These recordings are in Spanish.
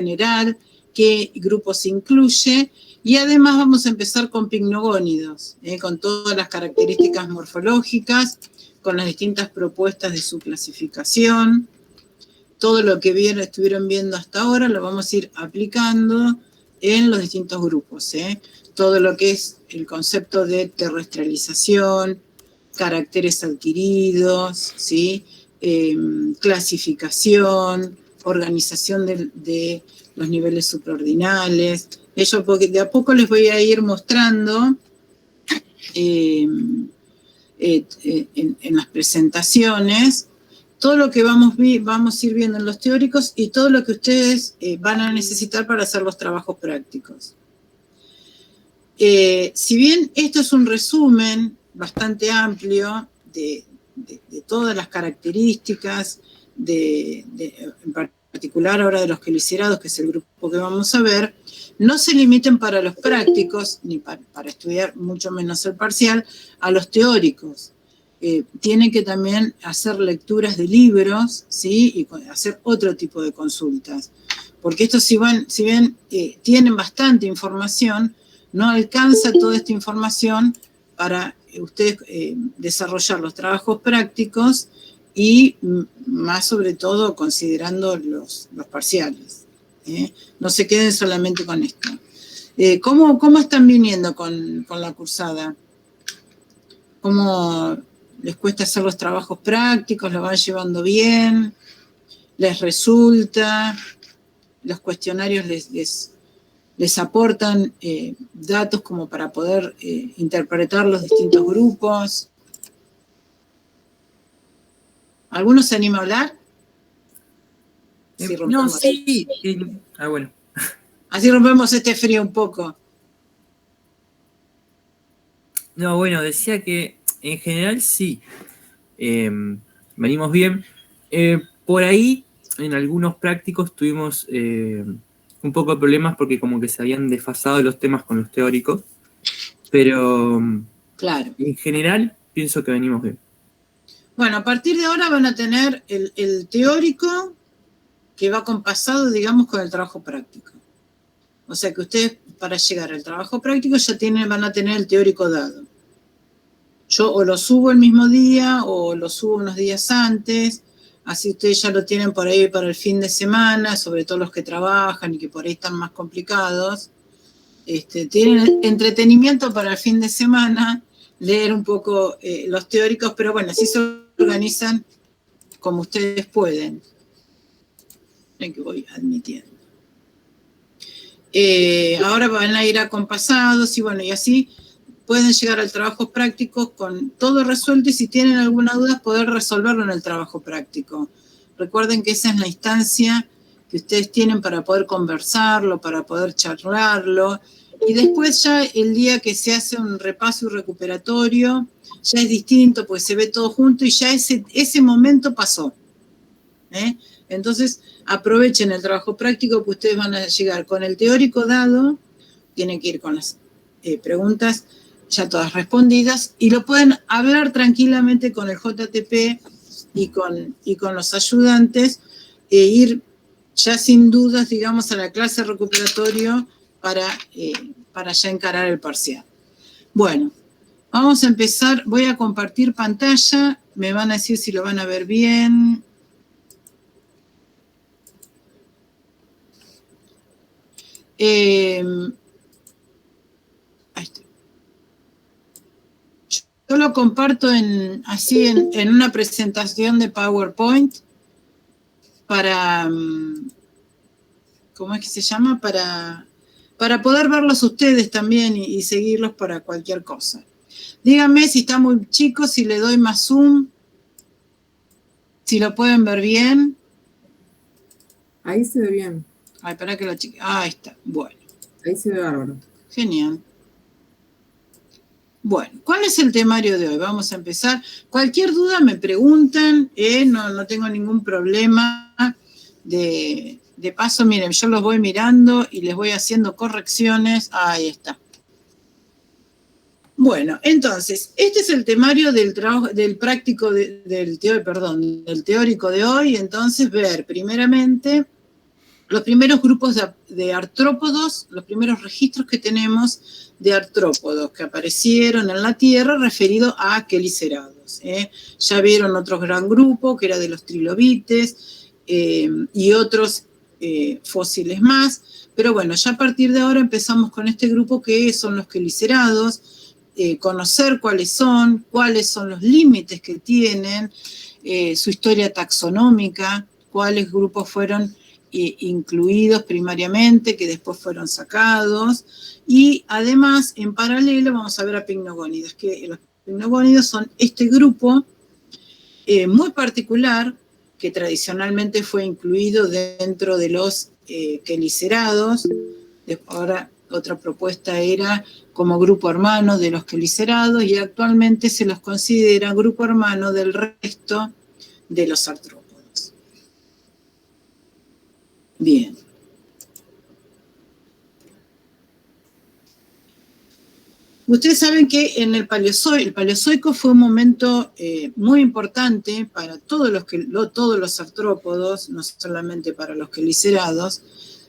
general, qué grupos incluye, y además vamos a empezar con picnogónidos, con todas las características morfológicas, con las distintas propuestas de su clasificación. Todo lo que estuvieron viendo hasta ahora lo vamos a ir aplicando en los distintos grupos. Todo lo que es el concepto de terrestrialización, caracteres adquiridos, ¿sí? Clasificación, organización de los niveles supraordinales. Eso de a poco les voy a ir mostrando en las presentaciones todo lo que vamos a ir viendo en los teóricos y todo lo que ustedes van a necesitar para hacer los trabajos prácticos. Si bien esto es un resumen bastante amplio de todas las características, en particular ahora de los quelicerados, que es el grupo que vamos a ver, no se limiten para los prácticos, ni para estudiar mucho menos el parcial, a los teóricos. Tienen que también hacer lecturas de libros, ¿sí? Y hacer otro tipo de consultas. Porque estos, si bien tienen bastante información, no alcanza toda esta información para ustedes desarrollar los trabajos prácticos y más sobre todo considerando los parciales. No se queden solamente con esto. ¿Cómo están viniendo con la cursada? ¿Cómo les cuesta hacer los trabajos prácticos? ¿Lo van llevando bien? ¿Les resulta? ¿Los cuestionarios les aportan datos como para poder interpretar los distintos grupos? ¿Alguno se anima a hablar? No, sí. Bueno. Así rompemos este frío un poco. No, bueno, decía que en general sí. Venimos bien. Por ahí, en algunos prácticos tuvimos un poco de problemas porque como que se habían desfasado los temas con los teóricos. Pero claro, en general pienso que venimos bien. Bueno, a partir de ahora van a tener el teórico que va compasado, digamos, con el trabajo práctico. O sea que ustedes, para llegar al trabajo práctico, ya van a tener el teórico dado. Yo o lo subo el mismo día o lo subo unos días antes, así ustedes ya lo tienen por ahí para el fin de semana, sobre todo los que trabajan y que por ahí están más complicados. Tienen entretenimiento para el fin de semana, leer un poco los teóricos, pero bueno, así se organizan como ustedes pueden. Que voy admitiendo. Ahora van a ir acompasados y bueno, y así pueden llegar al trabajo práctico con todo resuelto y si tienen alguna duda poder resolverlo en el trabajo práctico. Recuerden que esa es la instancia que ustedes tienen para poder conversarlo, para poder charlarlo y después ya el día que se hace un repaso y recuperatorio ya es distinto porque se ve todo junto y ya ese momento pasó. Entonces aprovechen el trabajo práctico que ustedes van a llegar con el teórico dado, tienen que ir con las preguntas ya todas respondidas y lo pueden hablar tranquilamente con el JTP y con los ayudantes e ir ya sin dudas, digamos, a la clase recuperatorio para ya encarar el parcial. Bueno, vamos a empezar, voy a compartir pantalla, me van a decir si lo van a ver bien. Ahí está. Yo lo comparto en una presentación de PowerPoint para, ¿cómo es que se llama? Para poder verlos ustedes también y seguirlos para cualquier cosa. Díganme si está muy chico, si le doy más zoom, si lo pueden ver bien. Ahí se ve bien. Ay, para que lo chique. Ahí está, bueno. Ahí se ve bárbaro. Genial. Bueno, ¿cuál es el temario de hoy? Vamos a empezar. Cualquier duda me preguntan, no tengo ningún problema. De paso, miren, yo los voy mirando y les voy haciendo correcciones. Ahí está. Bueno, entonces, este es el temario del práctico, del teórico de hoy. Entonces, ver primeramente los primeros grupos de artrópodos, los primeros registros que tenemos de artrópodos que aparecieron en la Tierra referido a quelicerados. Ya vieron otro gran grupo que era de los trilobites y otros fósiles más, pero bueno, ya a partir de ahora empezamos con este grupo que son los quelicerados, conocer cuáles son los límites que tienen, su historia taxonómica, cuáles grupos fueron incluidos primariamente, que después fueron sacados, y además, en paralelo, vamos a ver a Pycnogónidos, que los Pycnogónidos son este grupo muy particular, que tradicionalmente fue incluido dentro de los quelicerados. Ahora, otra propuesta era como grupo hermano de los quelicerados, y actualmente se los considera grupo hermano del resto de los artrópodos. Bien. Ustedes saben que en el Paleozoico fue un momento muy importante para todos los artrópodos, no solamente para los quelicerados.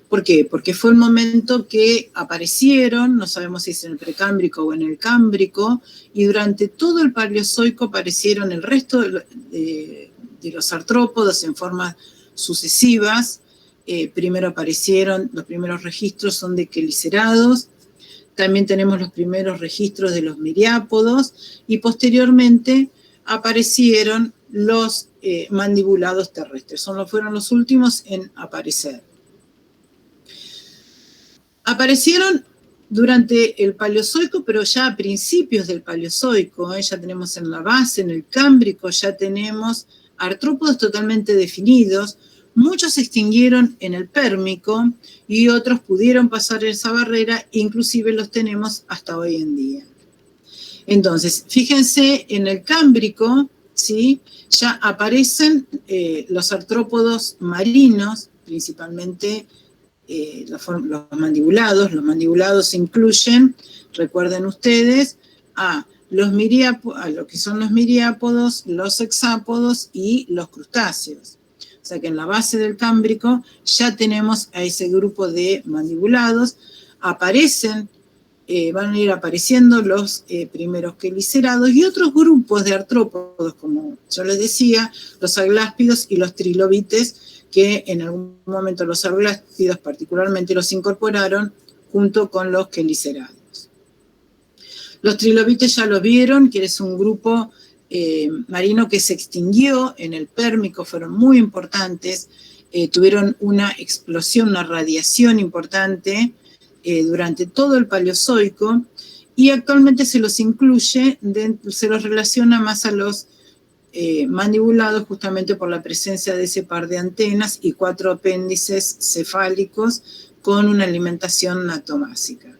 ¿Por qué? Porque fue un momento que aparecieron, no sabemos si es en el precámbrico o en el cámbrico, y durante todo el Paleozoico aparecieron el resto de los artrópodos en formas sucesivas. Primero aparecieron, los primeros registros son de quelicerados, también tenemos los primeros registros de los miriápodos, y posteriormente aparecieron los mandibulados terrestres, fueron los últimos en aparecer. Aparecieron durante el Paleozoico, pero ya a principios del Paleozoico, ya tenemos en la base, en el Cámbrico, ya tenemos artrópodos totalmente definidos. Muchos se extinguieron en el Pérmico y otros pudieron pasar esa barrera, inclusive los tenemos hasta hoy en día. Entonces, fíjense, en el Cámbrico, ¿sí?, ya aparecen los artrópodos marinos, principalmente los mandibulados. Los mandibulados incluyen, recuerden ustedes, a lo que son los miriápodos, los hexápodos y los crustáceos. O sea que en la base del Cámbrico ya tenemos a ese grupo de mandibulados. Van a ir apareciendo los primeros quelicerados y otros grupos de artrópodos, como yo les decía, los agláspidos y los trilobites, que en algún momento los agláspidos particularmente los incorporaron junto con los quelicerados. Los trilobites ya lo vieron, que es un grupo marino que se extinguió en el Pérmico, fueron muy importantes, tuvieron una explosión, una radiación importante durante todo el Paleozoico, y actualmente se los incluye, se los relaciona más a los mandibulados justamente por la presencia de ese par de antenas y 4 apéndices cefálicos con una alimentación natomásica.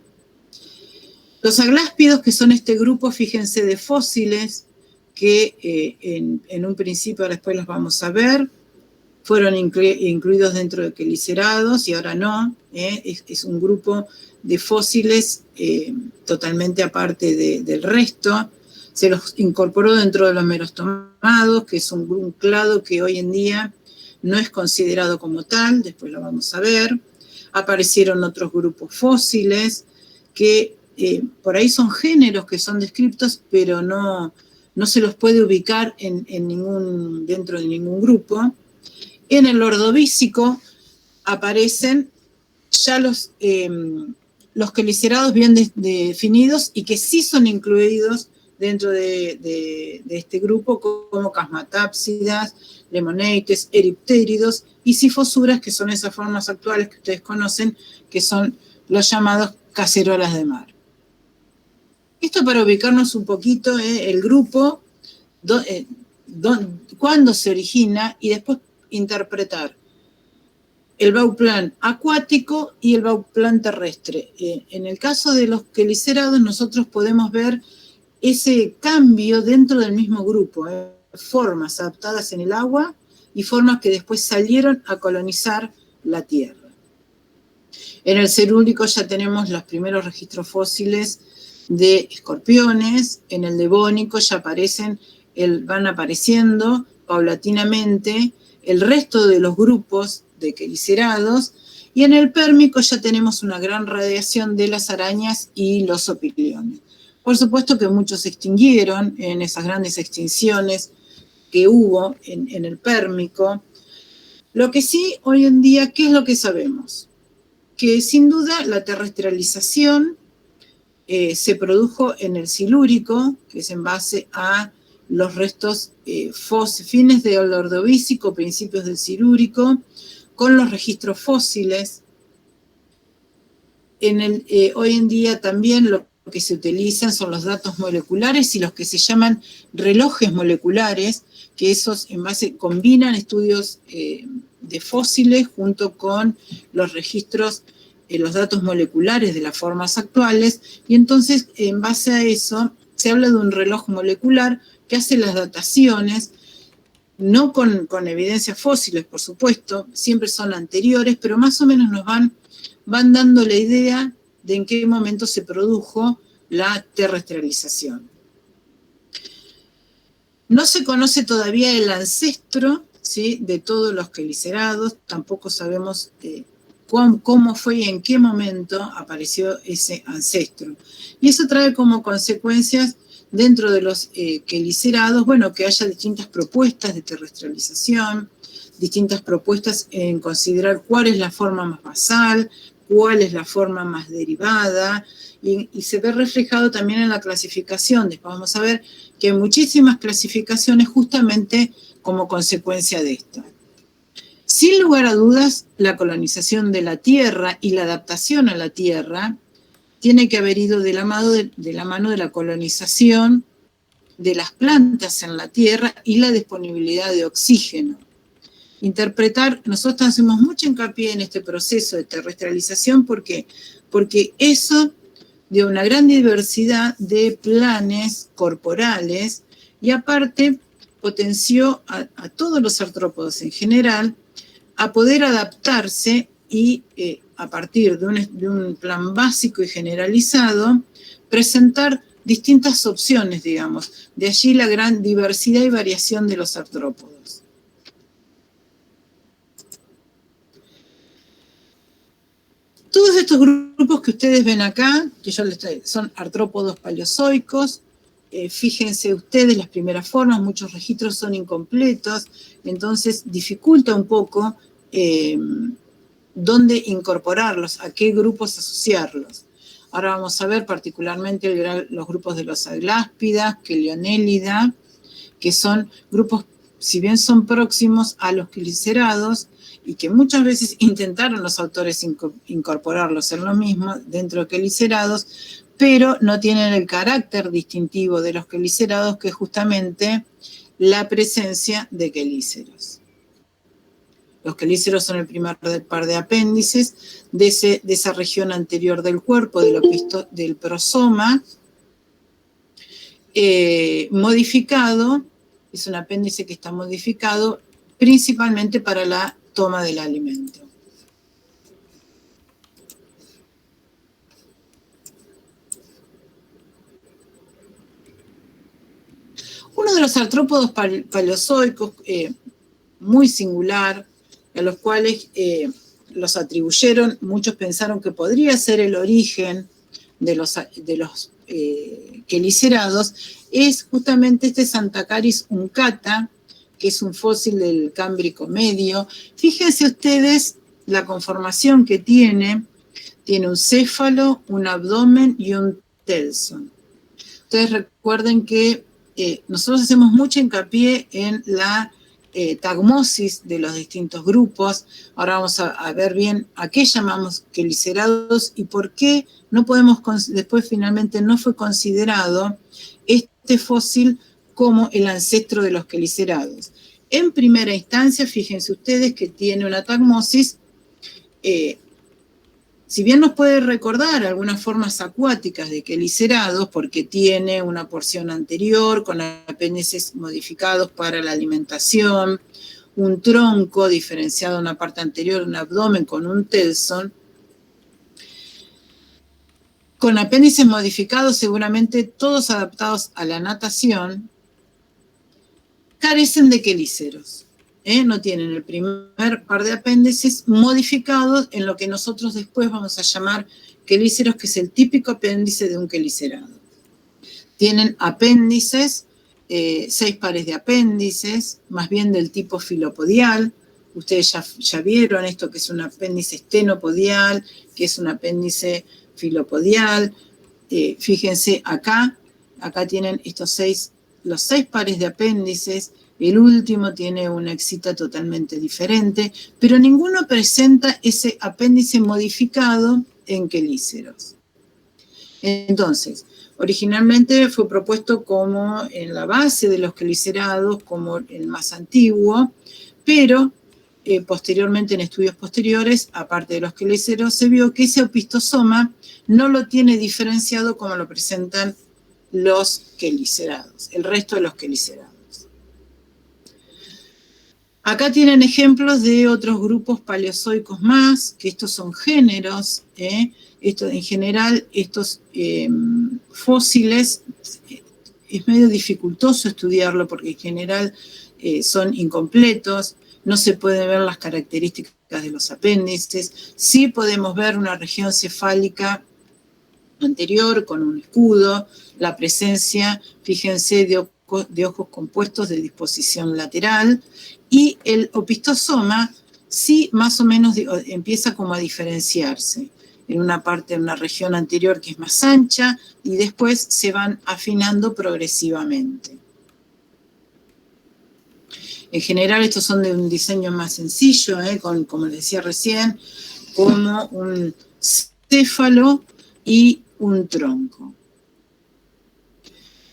Los agláspidos, que son este grupo, fíjense, de fósiles, que en un principio, después los vamos a ver, fueron incluidos dentro de quelicerados y ahora no, es un grupo de fósiles totalmente aparte del resto. Se los incorporó dentro de los merostomados, que es un clado que hoy en día no es considerado como tal, después lo vamos a ver. Aparecieron otros grupos fósiles que por ahí son géneros que son descriptos, pero no se los puede ubicar dentro de ningún grupo. En el Ordovícico aparecen ya los quelicerados bien definidos y que sí son incluidos dentro de este grupo, como casmatápsidas, lemoneites, eriptéridos y sifosuras, que son esas formas actuales que ustedes conocen, que son los llamados cacerolas de mar. Esto para ubicarnos un poquito el grupo, cuándo se origina, y después interpretar el bauplan acuático y el bauplan terrestre. En el caso de los quelicerados, nosotros podemos ver ese cambio dentro del mismo grupo, formas adaptadas en el agua y formas que después salieron a colonizar la Tierra. En el Cerúldico ya tenemos los primeros registros fósiles de escorpiones. En el Devónico ya van apareciendo paulatinamente el resto de los grupos de quelicerados, Y en el Pérmico ya tenemos una gran radiación de las arañas y los opiliones. Por supuesto que muchos se extinguieron en esas grandes extinciones que hubo en el Pérmico. Lo que sí, hoy en día, ¿qué es lo que sabemos? Que sin duda la terrestrialización se produjo en el Silúrico, que es en base a los restos fines del Ordovícico, principios del Silúrico, con los registros fósiles. Hoy en día también lo que se utilizan son los datos moleculares y los que se llaman relojes moleculares, que esos en base combinan estudios de fósiles junto con los registros, los datos moleculares de las formas actuales, y entonces en base a eso se habla de un reloj molecular que hace las dataciones, no con evidencias fósiles, por supuesto, siempre son anteriores, pero más o menos nos van dando la idea de en qué momento se produjo la terrestrialización. No se conoce todavía el ancestro, ¿sí?, de todos los quelicerados, tampoco sabemos cómo fue y en qué momento apareció ese ancestro. Y eso trae como consecuencias dentro de los quelicerados, bueno, que haya distintas propuestas de terrestrialización, distintas propuestas en considerar cuál es la forma más basal, cuál es la forma más derivada, y se ve reflejado también en la clasificación. Después vamos a ver que hay muchísimas clasificaciones justamente como consecuencia de esto. Sin lugar a dudas, la colonización de la Tierra y la adaptación a la Tierra tiene que haber ido de la mano de la colonización de las plantas en la Tierra y la disponibilidad de oxígeno. Nosotros hacemos mucho hincapié en este proceso de terrestrialización porque eso dio una gran diversidad de planes corporales y aparte potenció a todos los artrópodos en general a poder adaptarse y a partir de un plan básico y generalizado, presentar distintas opciones, digamos. De allí la gran diversidad y variación de los artrópodos. Todos estos grupos que ustedes ven acá, que yo les traigo, son artrópodos paleozoicos. Fíjense ustedes las primeras formas, muchos registros son incompletos, entonces dificulta un poco dónde incorporarlos, a qué grupos asociarlos. Ahora vamos a ver particularmente los grupos de los agláspidas, Quelionellida, que son grupos, si bien son próximos a los quelicerados, y que muchas veces intentaron los autores incorporarlos en lo mismo dentro de quelicerados, pero no tienen el carácter distintivo de los quelicerados, que es justamente la presencia de quelíceros. Los quelíceros son el primer par de apéndices de esa región anterior del cuerpo, del prosoma, modificado, es un apéndice que está modificado principalmente para la toma del alimento. Uno de los artrópodos paleozoicos muy singular, a los cuales los atribuyeron, muchos pensaron que podría ser el origen de los quelicerados, es justamente este Santacaris uncata, que es un fósil del Cámbrico medio. Fíjense ustedes la conformación que tiene un céfalo, un abdomen y un telson. Ustedes recuerden que nosotros hacemos mucho hincapié en la tagmosis de los distintos grupos. Ahora vamos a ver bien a qué llamamos quelicerados y por qué después finalmente no fue considerado este fósil como el ancestro de los quelicerados. En primera instancia, fíjense ustedes que tiene una tagmosis, si bien nos puede recordar algunas formas acuáticas de quelicerados, porque tiene una porción anterior con apéndices modificados para la alimentación, un tronco diferenciado en una parte anterior, un abdomen con un telson, con apéndices modificados seguramente todos adaptados a la natación, carecen de quelíceros. No tienen el primer par de apéndices modificados en lo que nosotros después vamos a llamar quelíceros, que es el típico apéndice de un quelicerado. Tienen apéndices, 6 pares de apéndices, más bien del tipo filopodial. Ustedes ya vieron esto, que es un apéndice estenopodial, que es un apéndice filopodial. Fíjense acá tienen los 6 pares de apéndices. El último tiene una excita totalmente diferente, pero ninguno presenta ese apéndice modificado en quelíceros. Entonces, originalmente fue propuesto como en la base de los quelicerados, como el más antiguo, pero posteriormente, en estudios posteriores, aparte de los quelíceros, se vio que ese opistosoma no lo tiene diferenciado como lo presentan los quelicerados, el resto de los quelicerados. Acá tienen ejemplos de otros grupos paleozoicos más, que estos son géneros. En general, estos fósiles es medio dificultoso estudiarlo porque en general son incompletos, no se pueden ver las características de los apéndices. Sí podemos ver una región cefálica anterior con un escudo, la presencia, fíjense, de ojos compuestos de disposición lateral, y el opistosoma sí más o menos empieza como a diferenciarse. En una parte, en una región anterior que es más ancha, y después se van afinando progresivamente. En general estos son de un diseño más sencillo, como les decía recién, como un céfalo y un tronco.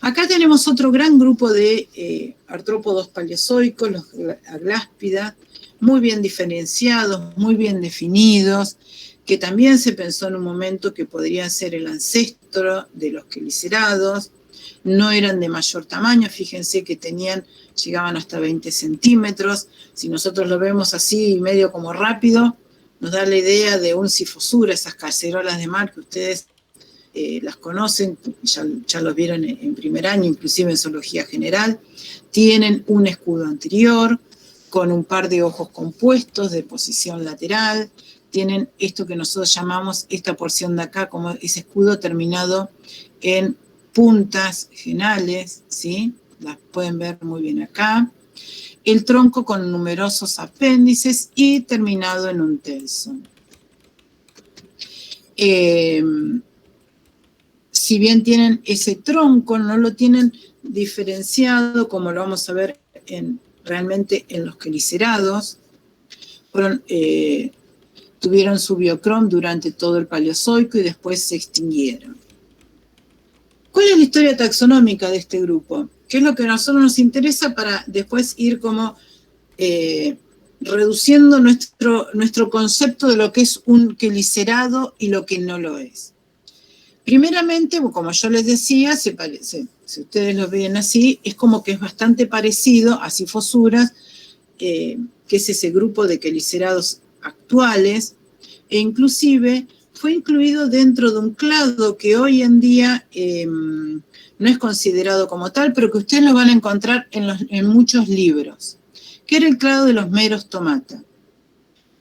Acá tenemos otro gran grupo de artrópodos paleozoicos, los agláspida, muy bien diferenciados, muy bien definidos, que también se pensó en un momento que podrían ser el ancestro de los quelicerados. No eran de mayor tamaño, fíjense que llegaban hasta 20 centímetros. Si nosotros lo vemos así, medio como rápido, nos da la idea de un Sifosura, esas cacerolas de mar que ustedes las conocen, ya los vieron en primer año, inclusive en zoología general. Tienen un escudo anterior con un par de ojos compuestos de posición lateral. Tienen esto que nosotros llamamos, esta porción de acá, como ese escudo terminado en puntas genales, ¿sí? Las pueden ver muy bien acá. El tronco con numerosos apéndices y terminado en un telson. Si bien tienen ese tronco, no lo tienen diferenciado, como lo vamos a ver realmente en los quelicerados. Tuvieron su biocrom durante todo el Paleozoico y después se extinguieron. ¿Cuál es la historia taxonómica de este grupo? ¿Qué es lo que a nosotros nos interesa para después ir como reduciendo nuestro concepto de lo que es un quelicerado y lo que no lo es? Primeramente, como yo les decía, si ustedes lo ven así, es como que es bastante parecido a Sifosuras, que es ese grupo de quelicerados actuales, e inclusive fue incluido dentro de un clado que hoy en día no es considerado como tal, pero que ustedes lo van a encontrar en muchos libros, que era el clado de los Merostomata.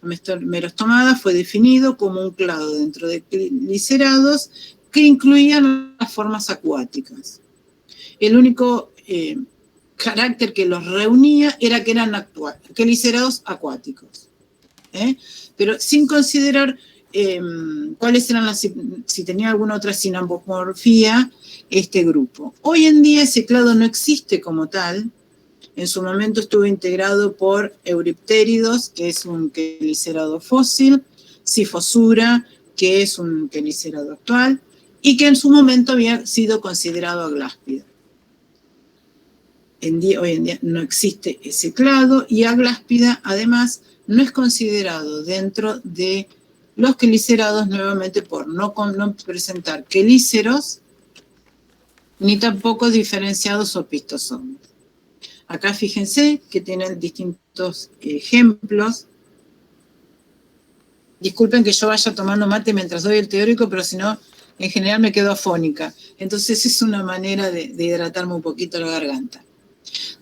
Merostomata fue definido como un clado dentro de quelicerados que incluían las formas acuáticas. El único carácter que los reunía era que eran quelicerados acuáticos. Pero sin considerar cuáles eran si tenía alguna otra sinapomorfía este grupo. Hoy en día ese clado no existe como tal. En su momento estuvo integrado por Euripteridos, que es un quelicerado fósil, Sifosura, que es un quelicerado actual, y que en su momento había sido considerado agláspida. Hoy en día no existe ese clado, y agláspida además no es considerado dentro de los quelicerados, nuevamente por no presentar quelíceros ni tampoco diferenciados opistosomas. Acá fíjense que tienen distintos ejemplos. Disculpen que yo vaya tomando mate mientras doy el teórico, pero si no, en general me quedo afónica. Entonces es una manera de hidratarme un poquito la garganta.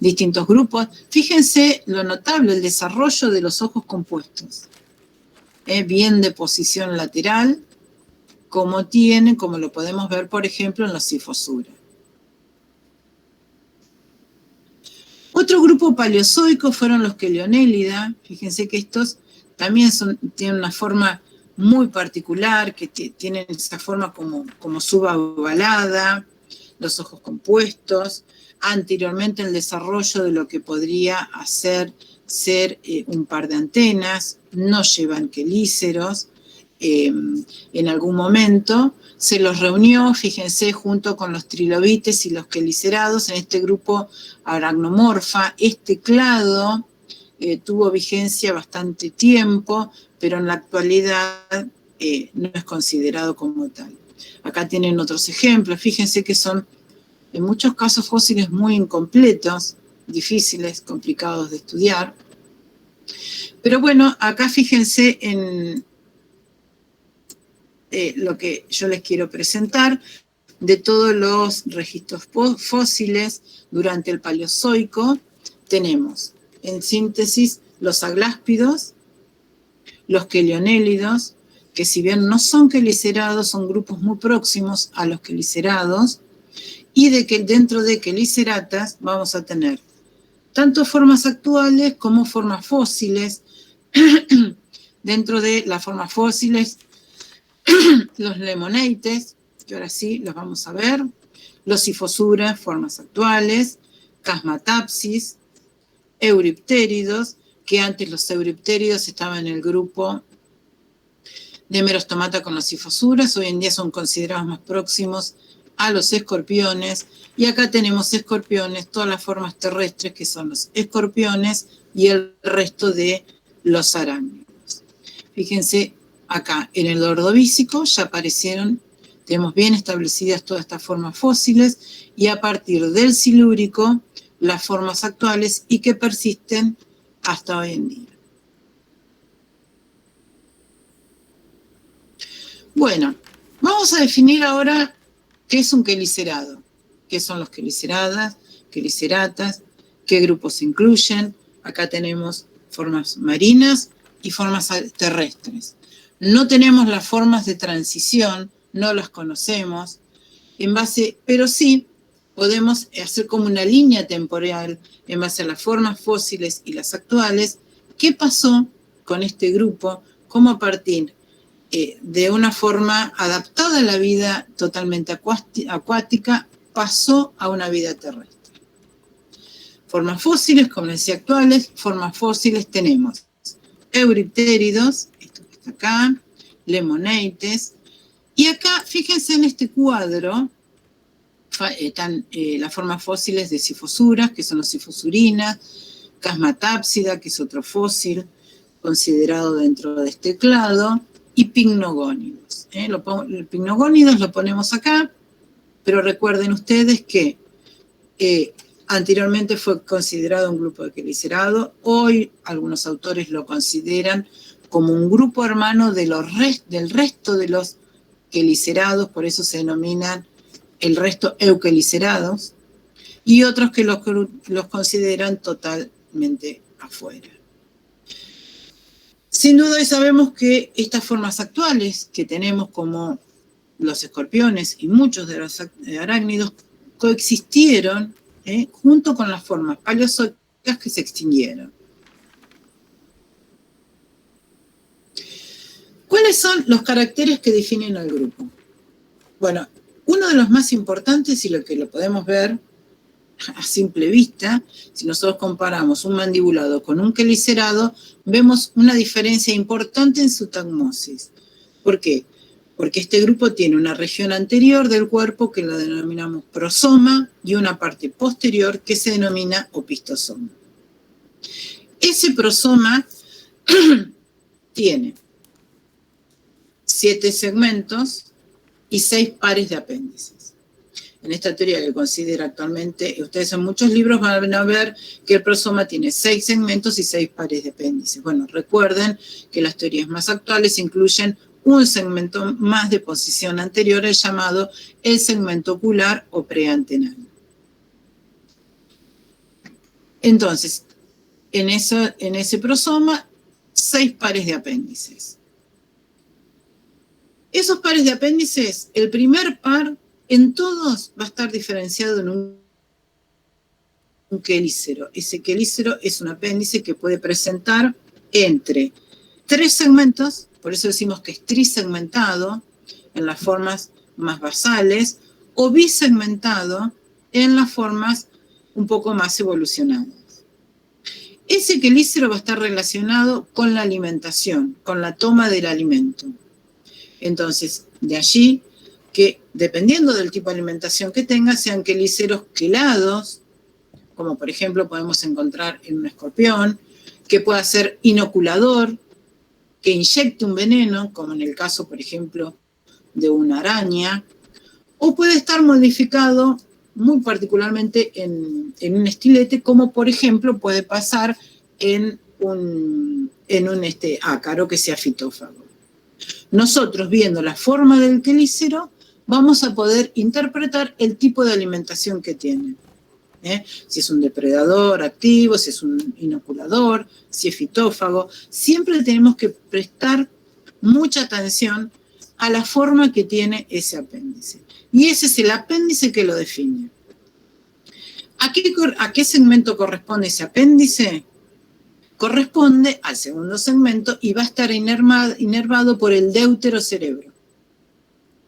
distintos grupos. Fíjense lo notable, el desarrollo de los ojos compuestos. Bien de posición lateral, como lo podemos ver, por ejemplo, en la Sifosura. Otro grupo paleozoico fueron los Quelionellida. Fíjense que estos también tienen una forma muy particular, que tienen esa forma como subovalada, los ojos compuestos. Anteriormente el desarrollo de lo que podría ser un par de antenas, no llevan quelíceros. En algún momento se los reunió, fíjense, junto con los trilobites y los quelicerados en este grupo aracnomorfa. Este clado tuvo vigencia bastante tiempo, pero en la actualidad no es considerado como tal. Acá tienen otros ejemplos, fíjense que son en muchos casos fósiles muy incompletos, difíciles, complicados de estudiar. Pero bueno, acá fíjense en lo que yo les quiero presentar de todos los registros fósiles durante el Paleozoico. Tenemos, en síntesis, los agláspidos, los quelionélidos, que si bien no son quelicerados, son grupos muy próximos a los quelicerados, y dentro de queliceratas vamos a tener tanto formas actuales como formas fósiles. Dentro de las formas fósiles, los lemonites, que ahora sí los vamos a ver, los Sifosura, formas actuales, Chasmatapsis, Euriptéridos, que antes los Euriptéridos estaban en el grupo de Merostomata con los Sifosuras, hoy en día son considerados más próximos a los escorpiones, y acá tenemos escorpiones, todas las formas terrestres que son los escorpiones y el resto de los arácnidos. Fíjense, acá en el Ordovícico ya aparecieron, tenemos bien establecidas todas estas formas fósiles, y a partir del Silúrico las formas actuales y que persisten hasta hoy en día. Bueno, vamos a definir ahora qué es un quelicerado, qué son los queliceradas, queliceratas, qué grupos se incluyen. Acá tenemos formas marinas y formas terrestres. No tenemos las formas de transición, no las conocemos, pero sí podemos hacer como una línea temporal en base a las formas fósiles y las actuales. ¿Qué pasó con este grupo? ¿Cómo a partir de una forma adaptada a la vida totalmente acuática pasó a una vida terrestre? Formas fósiles, como les decía, actuales. Formas fósiles tenemos Euriptéridos, esto que está acá, Lemonites, y acá, fíjense en este cuadro, están las formas fósiles de Sifosuras, que son los Sifosurinas, Chasmatapsida, que es otro fósil considerado dentro de este clado, y Pycnogónidos. Pycnogónidos lo ponemos acá, pero recuerden ustedes que anteriormente fue considerado un grupo de quelicerado, hoy algunos autores lo consideran como un grupo hermano del resto de los quelicerados, por eso se denominan el resto euquelicerados, y otros que los consideran totalmente afuera. Sin duda hoy sabemos que estas formas actuales que tenemos como los escorpiones y muchos de los arácnidos coexistieron junto con las formas paleozoicas que se extinguieron. ¿Cuáles son los caracteres que definen al grupo? Bueno, uno de los más importantes y lo que lo podemos ver a simple vista, si nosotros comparamos un mandibulado con un quelicerado, vemos una diferencia importante en su tagmosis. ¿Por qué? Porque este grupo tiene una región anterior del cuerpo que la denominamos prosoma y una parte posterior que se denomina opistosoma. Ese prosoma tiene 7 segmentos y 6 pares de apéndices. En esta teoría que considera actualmente, ustedes en muchos libros van a ver que el prosoma tiene 6 segmentos y 6 pares de apéndices. Bueno, recuerden que las teorías más actuales incluyen un segmento más de posición anterior, el llamado el segmento ocular o preantenal. Entonces, en ese prosoma, 6 pares de apéndices. Esos pares de apéndices, el primer par, en todos va a estar diferenciado en un quelícero. Ese quelícero es un apéndice que puede presentar entre 3 segmentos, por eso decimos que es trisegmentado en las formas más basales, o bisegmentado en las formas un poco más evolucionadas. Ese quelícero va a estar relacionado con la alimentación, con la toma del alimento. Entonces, de allí que, dependiendo del tipo de alimentación que tenga, sean quelíceros quelados, como por ejemplo podemos encontrar en un escorpión, que pueda ser inoculador, que inyecte un veneno, como en el caso, por ejemplo, de una araña, o puede estar modificado muy particularmente en un estilete, como por ejemplo puede pasar en un ácaro que sea fitófago. Nosotros, viendo la forma del quelícero, vamos a poder interpretar el tipo de alimentación que tiene. Si es un depredador activo, si es un inoculador, si es fitófago. Siempre tenemos que prestar mucha atención a la forma que tiene ese apéndice. Y ese es el apéndice que lo define. ¿A qué segmento corresponde ese apéndice? Corresponde al segundo segmento y va a estar inervado por el deuterocerebro.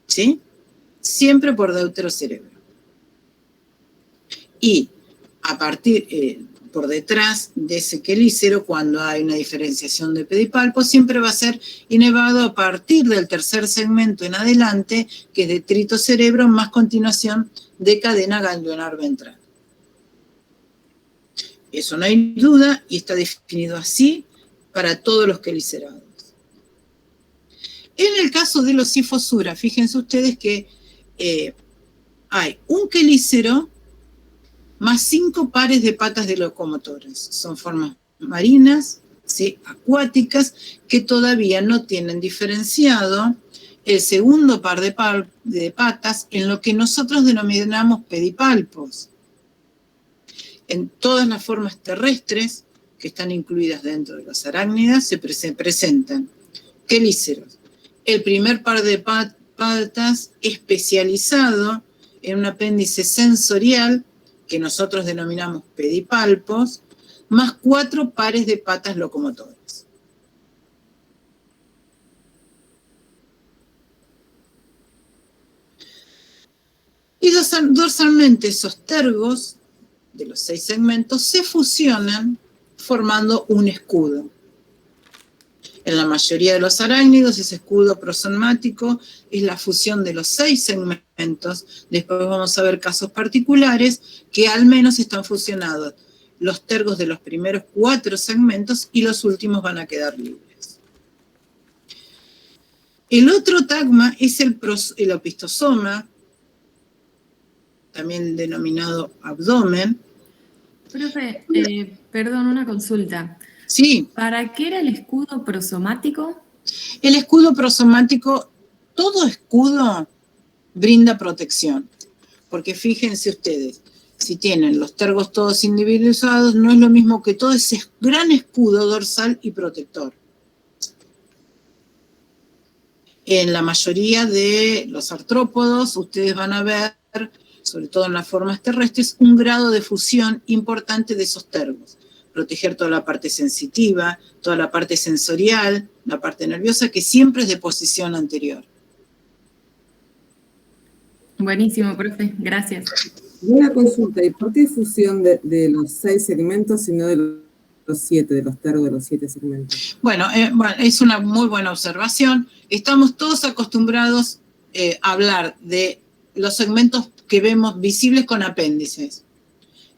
¿Sí? Siempre por deuterocerebro. Y a partir, por detrás de ese quelícero, cuando hay una diferenciación de pedipalpo, siempre va a ser inervado a partir del tercer segmento en adelante, que es detritocerebro, más continuación de cadena ganglionar ventral. Eso no hay duda y está definido así para todos los quelicerados. En el caso de los Scyphosura, fíjense ustedes que hay un quelícero más 5 pares de patas de locomotoras. Son formas marinas, ¿sí?, acuáticas, que todavía no tienen diferenciado el segundo par de patas en lo que nosotros denominamos pedipalpos. En todas las formas terrestres que están incluidas dentro de los arácnidas se presentan quelíceros. El primer par de patas especializado en un apéndice sensorial que nosotros denominamos pedipalpos, más 4 pares de patas locomotoras. Y dorsalmente esos tergos de los 6 segmentos se fusionan formando un escudo. En la mayoría de los arácnidos, ese escudo prosomático es la fusión de los 6 segmentos. Después vamos a ver casos particulares que al menos están fusionados los tergos de los primeros 4 segmentos y los últimos van a quedar libres. El otro tagma es el opistosoma, también denominado abdomen. Profe, perdón, una consulta. Sí. ¿Para qué era el escudo prosomático? El escudo prosomático, todo escudo brinda protección. Porque fíjense ustedes, si tienen los tergos todos individualizados, no es lo mismo que todo ese gran escudo dorsal y protector. En la mayoría de los artrópodos, ustedes van a ver, sobre todo en las formas terrestres, un grado de fusión importante de esos tergos. Proteger toda la parte sensitiva, toda la parte sensorial, la parte nerviosa, que siempre es de posición anterior. Buenísimo, profe, gracias. Una consulta, ¿y por qué fusión de los 6 segmentos y no de los 7, de los tergos de los 7 segmentos? Bueno, es una muy buena observación. Estamos todos acostumbrados a hablar de los segmentos que vemos visibles con apéndices.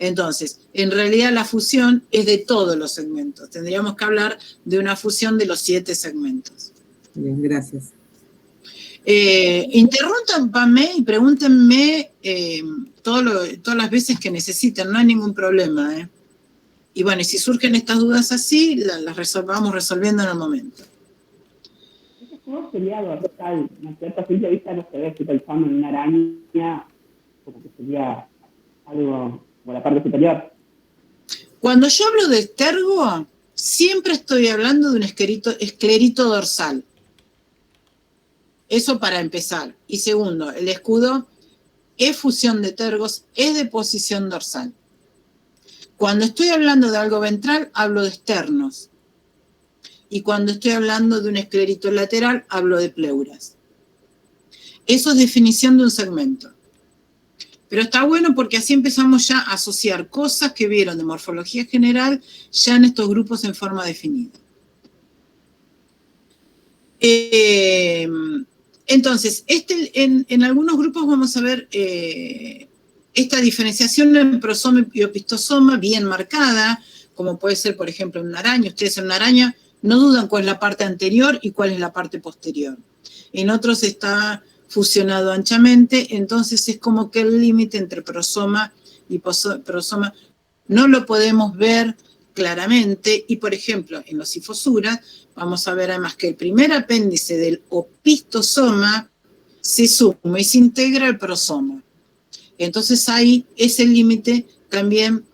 Entonces, en realidad la fusión es de todos los segmentos. Tendríamos que hablar de una fusión de los 7 segmentos. Bien, gracias. Interrúmpanme y pregúntenme todas las veces que necesiten, no hay ningún problema. Y bueno, y si surgen estas dudas así, las vamos resolviendo en el momento. Ese escudo sería dorsal, ¿no es cierto? A simple vista no se ve, estoy pensando en una araña, como que sería algo por la parte superior. Cuando yo hablo de estergo, siempre estoy hablando de un esclerito dorsal. Eso para empezar. Y segundo, el escudo es fusión de tergos, es de posición dorsal. Cuando estoy hablando de algo ventral, hablo de externos. Y cuando estoy hablando de un esclerito lateral, hablo de pleuras. Eso es definición de un segmento. Pero está bueno porque así empezamos ya a asociar cosas que vieron de morfología general ya en estos grupos en forma definida. Entonces, en algunos grupos vamos a ver esta diferenciación en prosoma y opistosoma bien marcada, como puede ser, por ejemplo, en una araña. Ustedes en una araña no dudan cuál es la parte anterior y cuál es la parte posterior. En otros está fusionado anchamente, entonces es como que el límite entre prosoma y prosoma no lo podemos ver claramente, y por ejemplo, en los sifosuras vamos a ver además que el primer apéndice del opistosoma se suma y se integra al prosoma. Entonces ahí ese límite también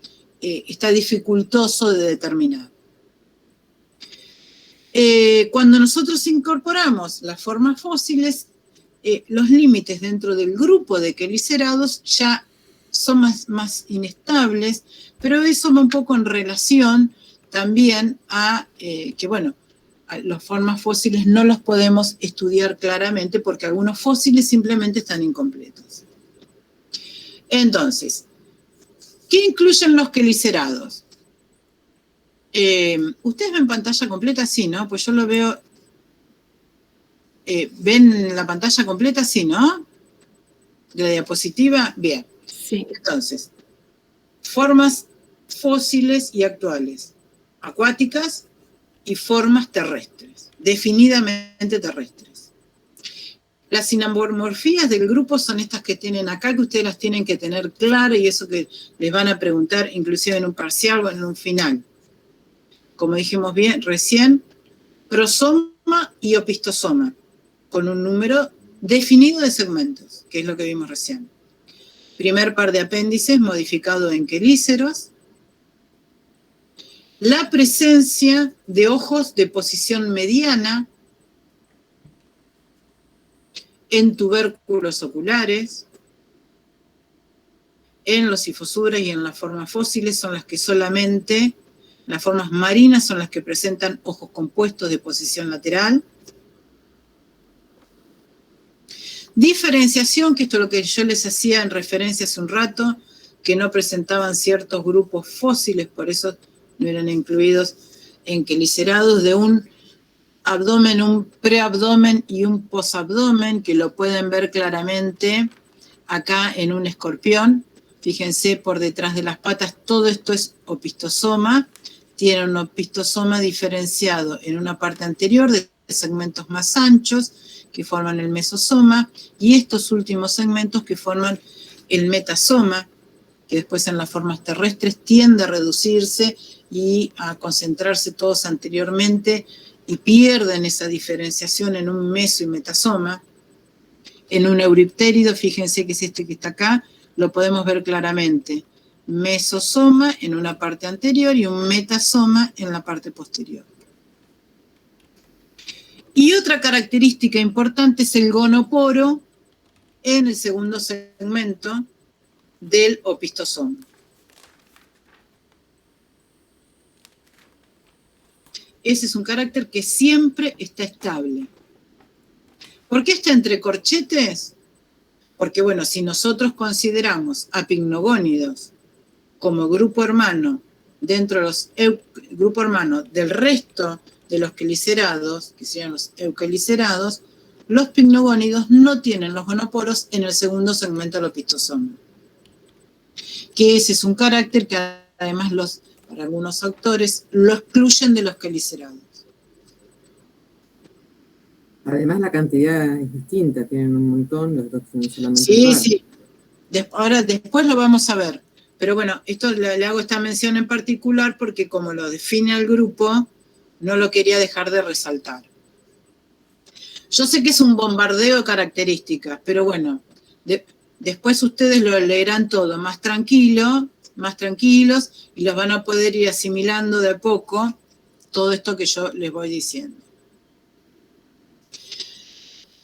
está dificultoso de determinar. Cuando nosotros incorporamos las formas fósiles, los límites dentro del grupo de quelicerados ya son más inestables, pero eso va un poco en relación también a que, bueno, a las formas fósiles no los podemos estudiar claramente porque algunos fósiles simplemente están incompletos. Entonces, ¿qué incluyen los quelicerados? Ustedes ven pantalla completa, sí, ¿no? Pues yo lo veo. ¿Ven la pantalla completa? Sí, ¿no? De la diapositiva. Bien. Sí. Entonces, formas fósiles y actuales, acuáticas y formas terrestres, definidamente terrestres. Las sinamorfías del grupo son estas que tienen acá, que ustedes las tienen que tener claras y eso que les van a preguntar inclusive en un parcial o en un final. Como dijimos bien recién, prosoma y opistosoma, con un número definido de segmentos, que es lo que vimos recién. Primer par de apéndices modificado en quelíceros. La presencia de ojos de posición mediana en tubérculos oculares. En los sifosuras y en las formas fósiles son las que solamente, las formas marinas son las que presentan ojos compuestos de posición lateral. Diferenciación, que esto es lo que yo les hacía en referencia hace un rato, que no presentaban ciertos grupos fósiles, por eso no eran incluidos en quelicerados, de un abdomen, un preabdomen y un posabdomen, que lo pueden ver claramente acá en un escorpión. Fíjense por detrás de las patas, todo esto es opistosoma. Tiene un opistosoma diferenciado en una parte anterior de segmentos más anchos, que forman el mesosoma, y estos últimos segmentos que forman el metasoma, que después en las formas terrestres tiende a reducirse y a concentrarse todos anteriormente y pierden esa diferenciación en un meso y metasoma. En un euriptérido, fíjense que es este que está acá, lo podemos ver claramente. Mesosoma en una parte anterior y un metasoma en la parte posterior. Y otra característica importante es el gonoporo en el segundo segmento del opistosoma. Ese es un carácter que siempre está estable. ¿Por qué está entre corchetes? Porque, bueno, si nosotros consideramos a picnogónidos como grupo hermano dentro de los grupo hermano del resto de los quelicerados, que serían los euquelicerados, los picnogónidos no tienen los gonoporos en el segundo segmento del opistosoma. Que ese es un carácter que además para algunos autores lo excluyen de los quelicerados. Además la cantidad es distinta, tienen un montón, los dos tienen solamente Sí, un par. sí. Ahora, después lo vamos a ver. Pero bueno, esto le hago esta mención en particular porque como lo define el grupo, no lo quería dejar de resaltar. Yo sé que es un bombardeo de características, pero bueno, después ustedes lo leerán todo más tranquilo más tranquilos y los van a poder ir asimilando de a poco todo esto que yo les voy diciendo.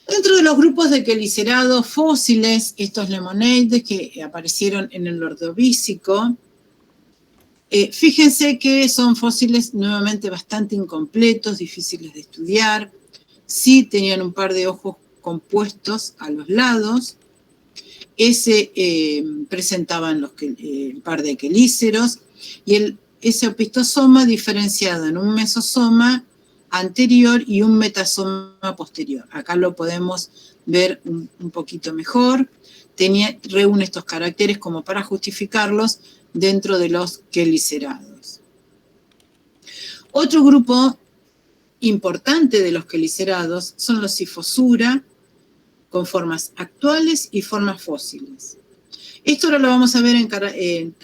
Dentro de los grupos de quelicerados fósiles, estos lemonades que aparecieron en el Ordovícico, fíjense que son fósiles nuevamente bastante incompletos, difíciles de estudiar. Sí tenían un par de ojos compuestos a los lados. Presentaban el par de quelíceros y ese opistosoma diferenciado en un mesosoma anterior y un metasoma posterior. Acá lo podemos ver un poquito mejor. Reúne estos caracteres como para justificarlos dentro de los quelicerados. Otro grupo importante de los quelicerados son los Sifosura, con formas actuales y formas fósiles. Esto ahora lo vamos a ver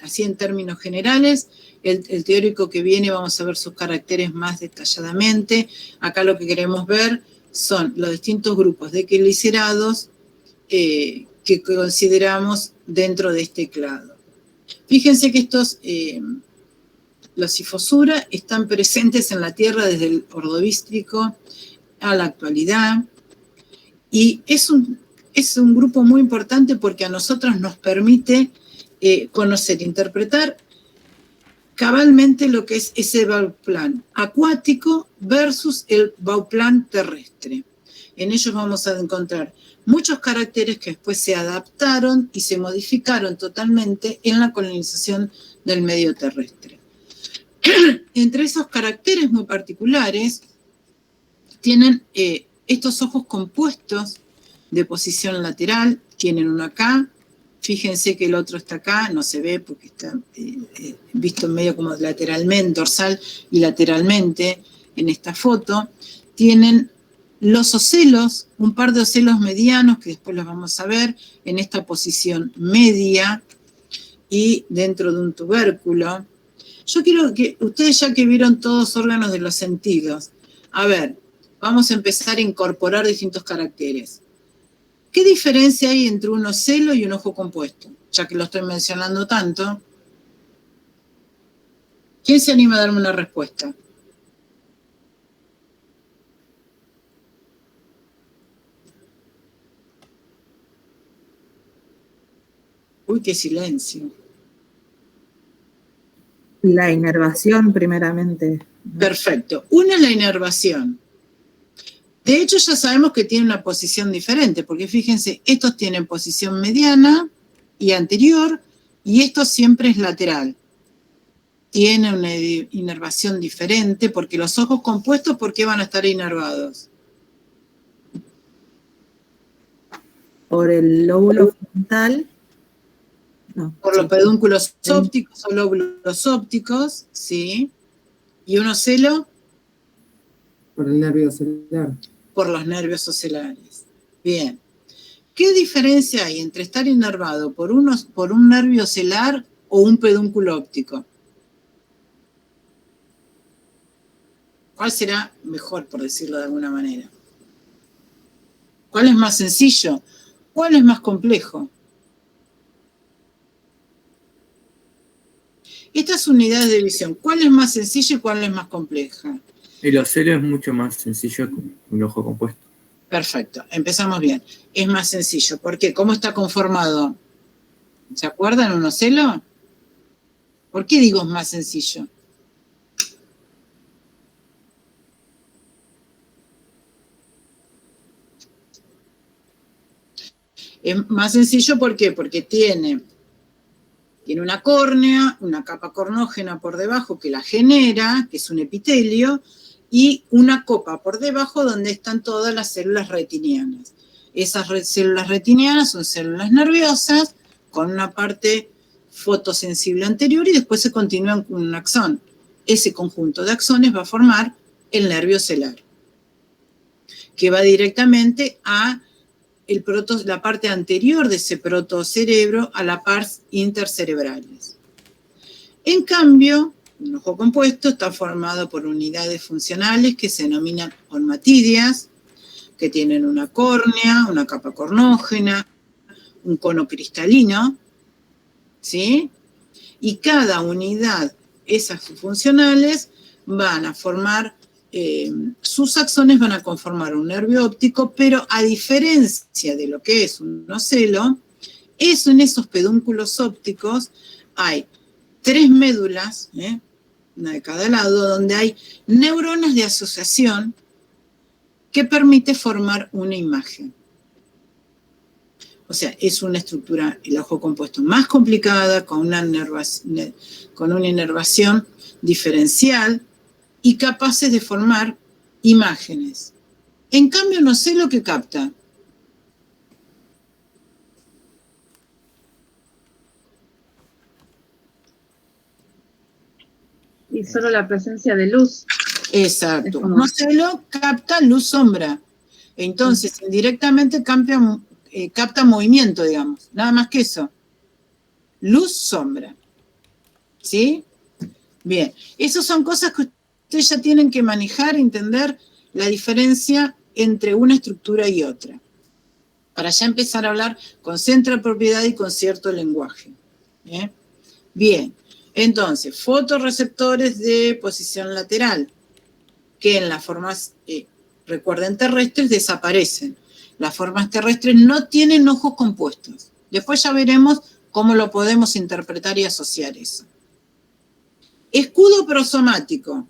así en términos generales. El teórico que viene vamos a ver sus caracteres más detalladamente. Acá lo que queremos ver son los distintos grupos de quelicerados que consideramos dentro de este clado. Fíjense que los Sifosura están presentes en la Tierra desde el Ordovícico a la actualidad. Y es un grupo muy importante porque a nosotros nos permite conocer, interpretar cabalmente lo que es ese bauplan acuático versus el bauplan terrestre. En ellos vamos a encontrar muchos caracteres que después se adaptaron y se modificaron totalmente en la colonización del medio terrestre. Entre esos caracteres muy particulares tienen estos ojos compuestos de posición lateral, tienen uno acá, fíjense que el otro está acá, no se ve porque está visto medio como lateralmente, dorsal y lateralmente en esta foto. Tienen los ocelos, un par de ocelos medianos que después los vamos a ver en esta posición media y dentro de un tubérculo. Yo quiero que ustedes, ya que vieron todos los órganos de los sentidos, a ver, vamos a empezar a incorporar distintos caracteres. ¿Qué diferencia hay entre un ocelo y un ojo compuesto? Ya que lo estoy mencionando tanto. ¿Quién se anima a darme una respuesta? Uy, qué silencio. La inervación, primeramente. Perfecto. Una es la inervación. De hecho, ya sabemos que tiene una posición diferente, porque fíjense, estos tienen posición mediana y anterior, y esto siempre es lateral. Tiene una inervación diferente, porque los ojos compuestos, ¿por qué van a estar inervados? Por el lóbulo frontal. No, Por los pedúnculos ópticos o lóbulos ópticos, ¿sí? ¿Y un ocelo? Por el nervio ocular. Por los nervios oculares. Bien. ¿Qué diferencia hay entre estar inervado por un nervio ocular o un pedúnculo óptico? ¿Cuál será mejor, por decirlo de alguna manera? ¿Cuál es más sencillo? ¿Cuál es más complejo? Estas unidades de visión, ¿cuál es más sencilla y cuál es más compleja? El ocelo es mucho más sencillo que un ojo compuesto. Perfecto, empezamos bien. Es más sencillo. ¿Por qué? ¿Cómo está conformado? ¿Se acuerdan un ocelo? ¿Por qué digo es más sencillo? Es más sencillo, ¿por qué? Porque tiene una córnea, una capa cornógena por debajo que la genera, que es un epitelio, y una copa por debajo donde están todas las células retinianas. Esas células retinianas son células nerviosas con una parte fotosensible anterior y después se continúan con un axón. Ese conjunto de axones va a formar el nervio celular, que va directamente a la parte anterior de ese protocerebro a la pars intercerebrales. En cambio, un ojo compuesto está formado por unidades funcionales que se denominan onmatidias, que tienen una córnea, una capa cornógena, un cono cristalino, ¿sí? y cada unidad, esas funcionales, van a formar, sus axones van a conformar un nervio óptico, pero a diferencia de lo que es un nocelo, en esos pedúnculos ópticos hay 3 médulas, una de cada lado, donde hay neuronas de asociación que permite formar una imagen. O sea, es una estructura, el ojo compuesto, más complicada, con una inervación diferencial y capaces de formar imágenes. En cambio, no sé lo que capta. Y solo la presencia de luz. Exacto. Como... Un nocelo capta luz-sombra. Entonces, indirectamente capta movimiento, digamos. Nada más que eso. Luz-sombra. ¿Sí? Bien. Esas son cosas que ustedes ya tienen que manejar, entender la diferencia entre una estructura y otra. Para ya empezar a hablar con cierta propiedad y con cierto lenguaje. Bien. Entonces, fotorreceptores de posición lateral, que en las formas, recuerden, terrestres, desaparecen. Las formas terrestres no tienen ojos compuestos. Después ya veremos cómo lo podemos interpretar y asociar eso. Escudo prosomático.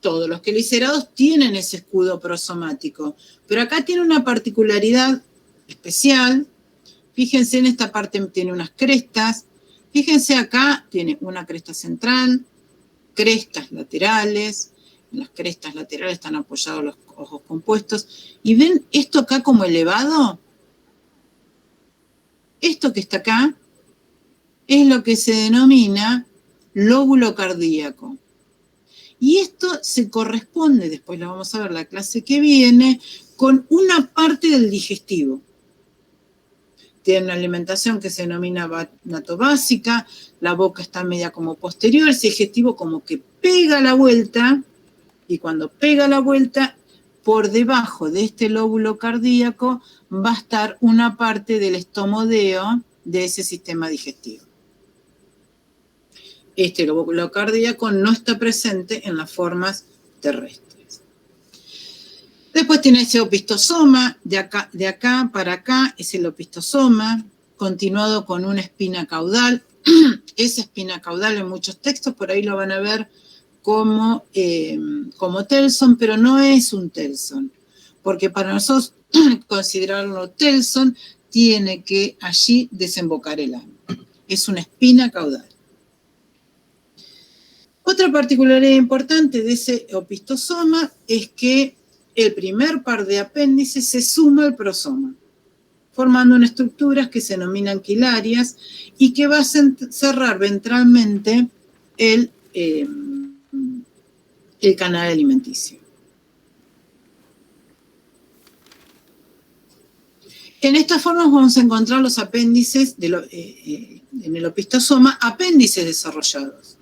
Todos los quelicerados tienen ese escudo prosomático, pero acá tiene una particularidad especial. Fíjense, en esta parte tiene unas crestas. Fíjense acá, tiene una cresta central, crestas laterales. En las crestas laterales están apoyados los ojos compuestos. ¿Y ven esto acá como elevado? Esto que está acá es lo que se denomina lóbulo cardíaco. Y esto se corresponde, después lo vamos a ver la clase que viene, con una parte del digestivo. Tiene una alimentación que se denomina natobásica, la boca está media como posterior, ese digestivo como que pega la vuelta, y cuando pega la vuelta, por debajo de este lóbulo cardíaco va a estar una parte del estomodeo de ese sistema digestivo. Este lóbulo cardíaco no está presente en las formas terrestres. Después tiene ese opistosoma, de acá para acá es el opistosoma, continuado con una espina caudal. Esa espina caudal en muchos textos, por ahí lo van a ver como telson, pero no es un telson, porque para nosotros considerarlo telson, tiene que allí desembocar el ano. Es una espina caudal. Otra particularidad importante de ese opistosoma es que el primer par de apéndices se suma al prosoma, formando unas estructuras que se denominan quilarias y que va a cerrar ventralmente el canal alimenticio. En estas formas vamos a encontrar los apéndices en el opistosoma, apéndices desarrollados,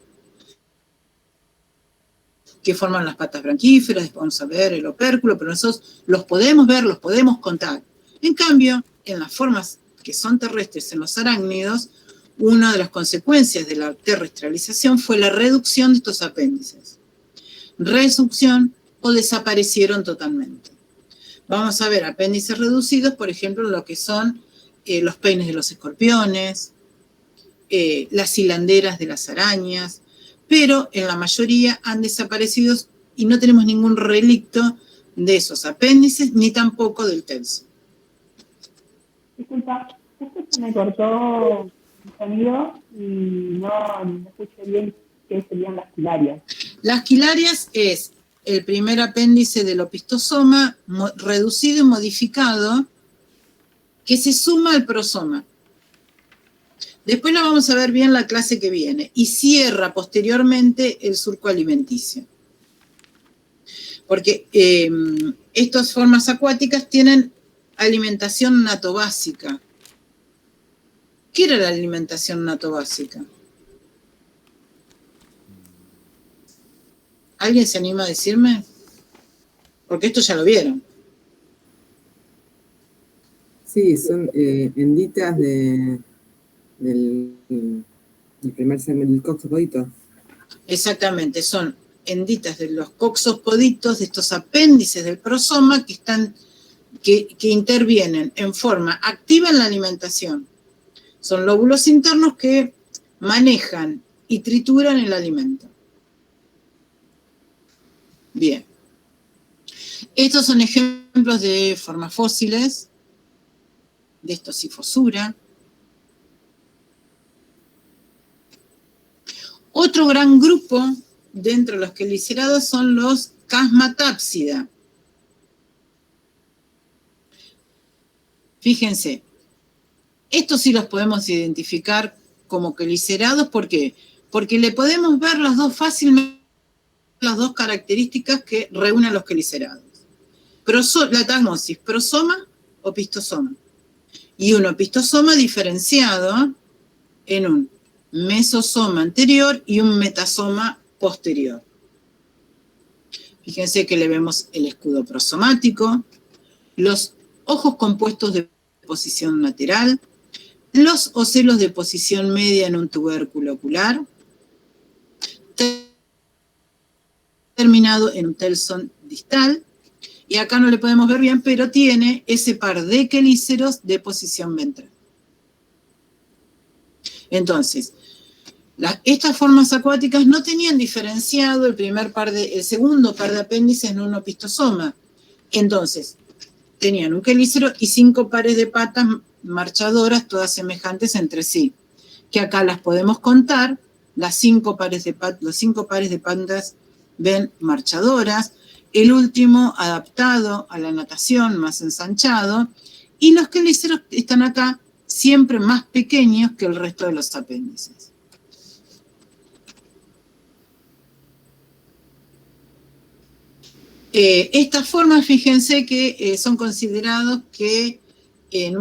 que forman las patas branquíferas. Después vamos a ver el opérculo, pero nosotros los podemos ver, los podemos contar. En cambio, en las formas que son terrestres, en los arácnidos, una de las consecuencias de la terrestrialización fue la reducción de estos apéndices. Reducción o desaparecieron totalmente. Vamos a ver apéndices reducidos, por ejemplo, lo que son los peines de los escorpiones, las hilanderas de las arañas, pero en la mayoría han desaparecido y no tenemos ningún relicto de esos apéndices, ni tampoco del telson. Disculpa, justo se me cortó el sonido y no escuché bien qué serían las quilarias. Las quilarias es el primer apéndice del opistosoma reducido y modificado que se suma al prosoma. Después lo vamos a ver bien la clase que viene. Y cierra posteriormente el surco alimenticio. Porque estas formas acuáticas tienen alimentación natobásica. ¿Qué era la alimentación natobásica? ¿Alguien se anima a decirme? Porque esto ya lo vieron. Sí, son enditas del El primer segmento del coxopodito. Exactamente, son henditas de los coxopoditos, de estos apéndices del prosoma que intervienen en forma activa en la alimentación. Son lóbulos internos que manejan y trituran el alimento. Bien. Estos son ejemplos de formas fósiles, de estosifosura. Otro gran grupo dentro de los quelicerados son los Chasmatapsida. Fíjense, estos sí los podemos identificar como quelicerados. ¿Por qué? Porque le podemos ver las dos fácilmente, las dos características que reúnen los quelicerados. La tagmosis, prosoma o pistosoma. Y un opistosoma diferenciado en un mesosoma anterior y un metasoma posterior. Fíjense que le vemos el escudo prosomático, los ojos compuestos de posición lateral, los ocelos de posición media en un tubérculo ocular, terminado en un telson distal, y acá no le podemos ver bien, pero tiene ese par de quelíceros de posición ventral. Entonces, estas formas acuáticas no tenían diferenciado el segundo par de apéndices en un opistosoma. Entonces, tenían un quelícero y 5 pares de patas marchadoras, todas semejantes entre sí, que acá las podemos contar, los 5 pares de patas ven marchadoras, el último adaptado a la natación, más ensanchado, y los quelíceros están acá siempre más pequeños que el resto de los apéndices. Estas formas, fíjense que son considerados que en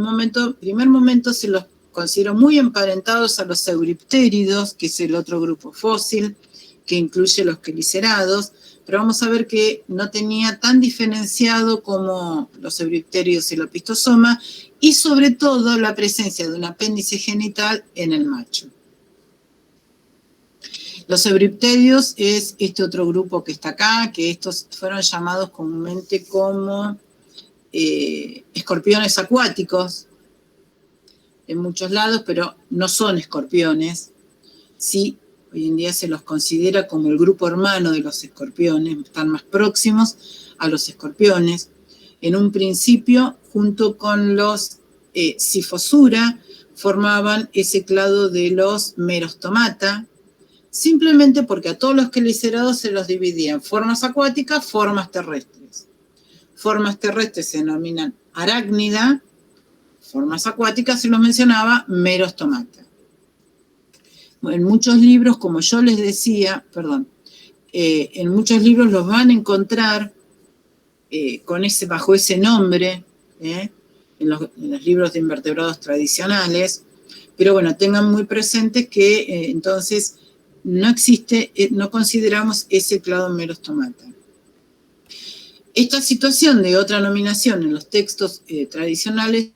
primer momento se los consideró muy emparentados a los euriptéridos, que es el otro grupo fósil, que incluye los quelicerados, pero vamos a ver que no tenía tan diferenciado como los euriptéridos y el opistosoma, y sobre todo la presencia de un apéndice genital en el macho. Los euriptéridos es este otro grupo que está acá, que estos fueron llamados comúnmente como escorpiones acuáticos en muchos lados, pero no son escorpiones. Sí, hoy en día se los considera como el grupo hermano de los escorpiones, están más próximos a los escorpiones. En un principio, junto con los Sifosura, formaban ese clado de los Merostomata, simplemente porque a todos los quelicerados se los dividían formas acuáticas, formas terrestres. Formas terrestres se denominan arácnida, formas acuáticas se los mencionaba Merostomata. En muchos libros, como yo les decía, en muchos libros los van a encontrar bajo ese nombre, en los libros de invertebrados tradicionales, pero bueno, tengan muy presentes que entonces no consideramos ese clado Merostomata. Esta situación de otra nominación en los textos tradicionales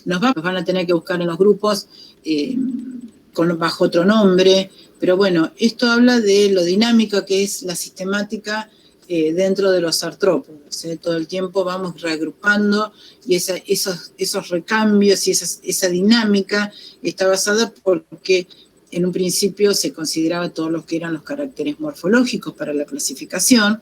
nos van a tener que buscar en los grupos bajo otro nombre, pero bueno, esto habla de lo dinámica que es la sistemática dentro de los artrópodos. Todo el tiempo vamos reagrupando y esos recambios y esa dinámica está basada porque en un principio se consideraba todos los que eran los caracteres morfológicos para la clasificación.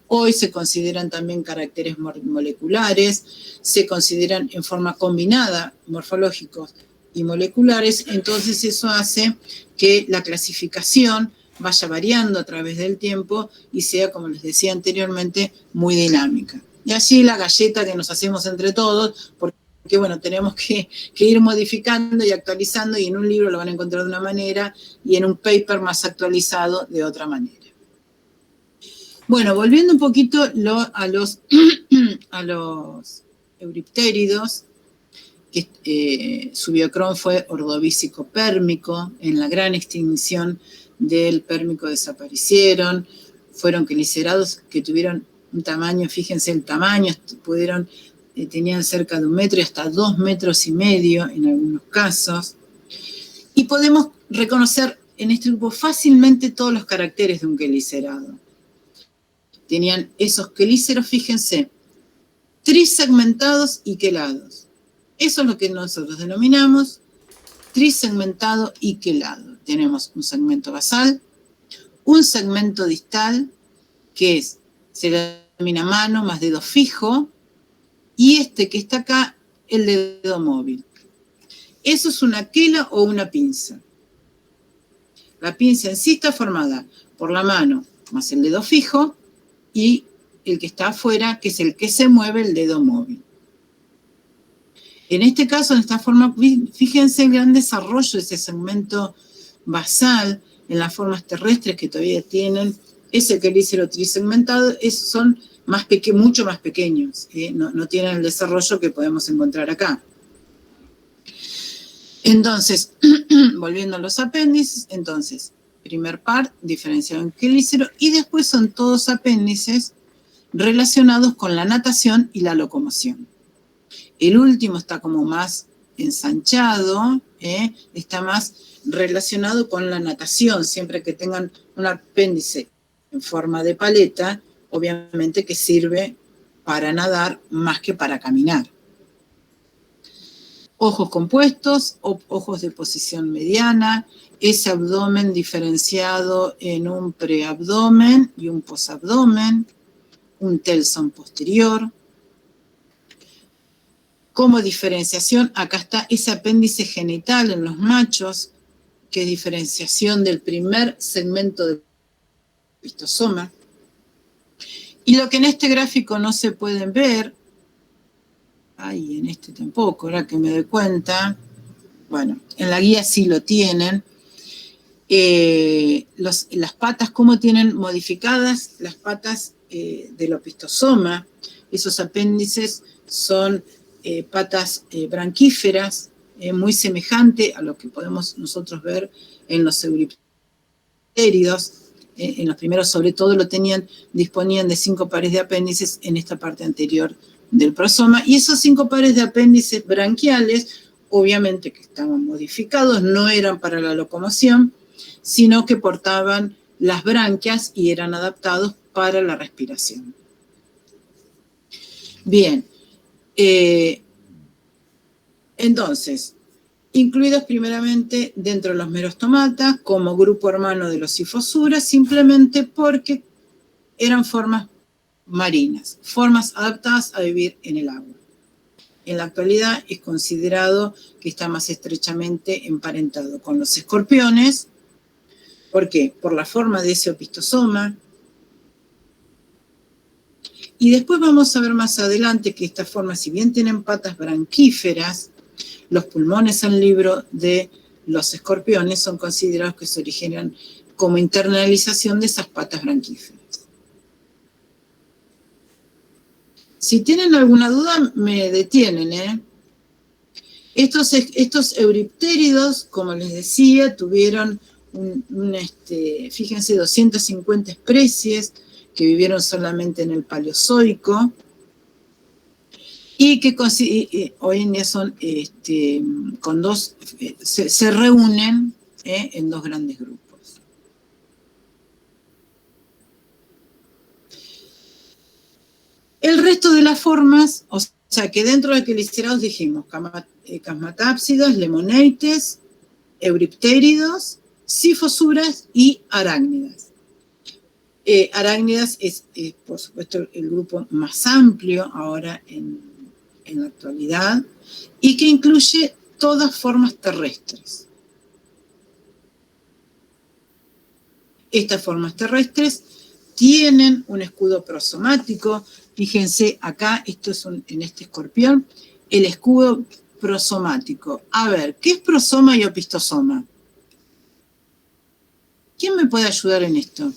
Hoy se consideran también caracteres moleculares, se consideran en forma combinada morfológicos y moleculares, entonces eso hace que la clasificación vaya variando a través del tiempo y sea, como les decía anteriormente, muy dinámica. Y allí la galleta que nos hacemos entre todos, porque bueno, tenemos que ir modificando y actualizando, y en un libro lo van a encontrar de una manera y en un paper más actualizado de otra manera. Bueno, volviendo un poquito a los euriptéridos, su biocrón fue ordovícico-pérmico. En la gran extinción del pérmico desaparecieron, fueron quelicerados que tuvieron un tamaño, fíjense el tamaño, pudieron tenían cerca de 1 metro y hasta 2,5 metros en algunos casos. Y podemos reconocer en este grupo fácilmente todos los caracteres de un quelicerado. Tenían esos quelíceros, fíjense, trisegmentados y quelados. Eso es lo que nosotros denominamos trisegmentado y quelado. Tenemos un segmento basal, un segmento distal, que se denomina mano más dedo fijo, y este que está acá, el dedo móvil. Eso es una quela o una pinza. La pinza en sí está formada por la mano más el dedo fijo y el que está afuera, que es el que se mueve, el dedo móvil. En este caso, en esta forma, fíjense el gran desarrollo de ese segmento basal en las formas terrestres que todavía tienen ese quelícero trisegmentado. Esos son mucho más pequeños, no tienen el desarrollo que podemos encontrar acá. Entonces, volviendo a los apéndices, entonces, primer par diferenciado en quelícero, y después son todos apéndices relacionados con la natación y la locomoción. El último está como más ensanchado, está más relacionado con la natación. Siempre que tengan un apéndice en forma de paleta, obviamente que sirve para nadar más que para caminar. Ojos compuestos, ojos de posición mediana, ese abdomen diferenciado en un preabdomen y un posabdomen, un telson posterior. Como diferenciación, acá está ese apéndice genital en los machos, que es diferenciación del primer segmento del opistosoma. Y lo que en este gráfico no se pueden ver, en este tampoco, ahora que me doy cuenta, bueno, en la guía sí lo tienen, las patas, cómo tienen modificadas las patas del opistosoma. Esos apéndices son patas branquíferas, muy semejante a lo que podemos nosotros ver en los euriptéridos. En los primeros, sobre todo, disponían de 5 pares de apéndices en esta parte anterior del prosoma, y esos 5 pares de apéndices branquiales, obviamente que estaban modificados, no eran para la locomoción, sino que portaban las branquias y eran adaptados para la respiración. Bien, entonces, incluidos primeramente dentro de los merostomatas como grupo hermano de los Siphosuras, simplemente porque eran formas marinas, formas adaptadas a vivir en el agua. En la actualidad es considerado que está más estrechamente emparentado con los escorpiones. ¿Por qué? Por la forma de ese opistosoma. Y después vamos a ver más adelante que estas formas, si bien tienen patas branquíferas, los pulmones en el libro de los escorpiones son considerados que se originan como internalización de esas patas branquíferas. Si tienen alguna duda, me detienen, Estos euriptéridos, como les decía, tuvieron fíjense, 250 especies que vivieron solamente en el Paleozoico y que hoy en día son se reúnen en 2 grandes grupos. El resto de las formas, o sea que dentro de quelicerados dijimos casmatápsidos, lemoneites, euriptéridos, Siphosuras y arácnidas. Arácnidas es, por supuesto, el grupo más amplio ahora en la actualidad y que incluye todas formas terrestres. Estas formas terrestres tienen un escudo prosomático. Fíjense acá, esto es en este escorpión, el escudo prosomático. A ver, ¿qué es prosoma y opistosoma? ¿Quién me puede ayudar en esto?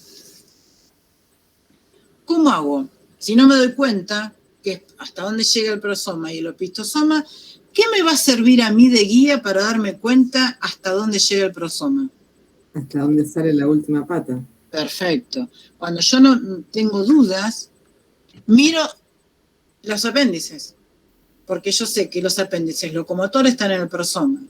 ¿Cómo hago? Si no me doy cuenta que hasta dónde llega el prosoma y el opistosoma, ¿qué me va a servir a mí de guía para darme cuenta hasta dónde llega el prosoma? Hasta dónde sale la última pata. Perfecto. Cuando yo no tengo dudas, miro los apéndices. porque yo sé que los apéndices locomotores están en el prosoma,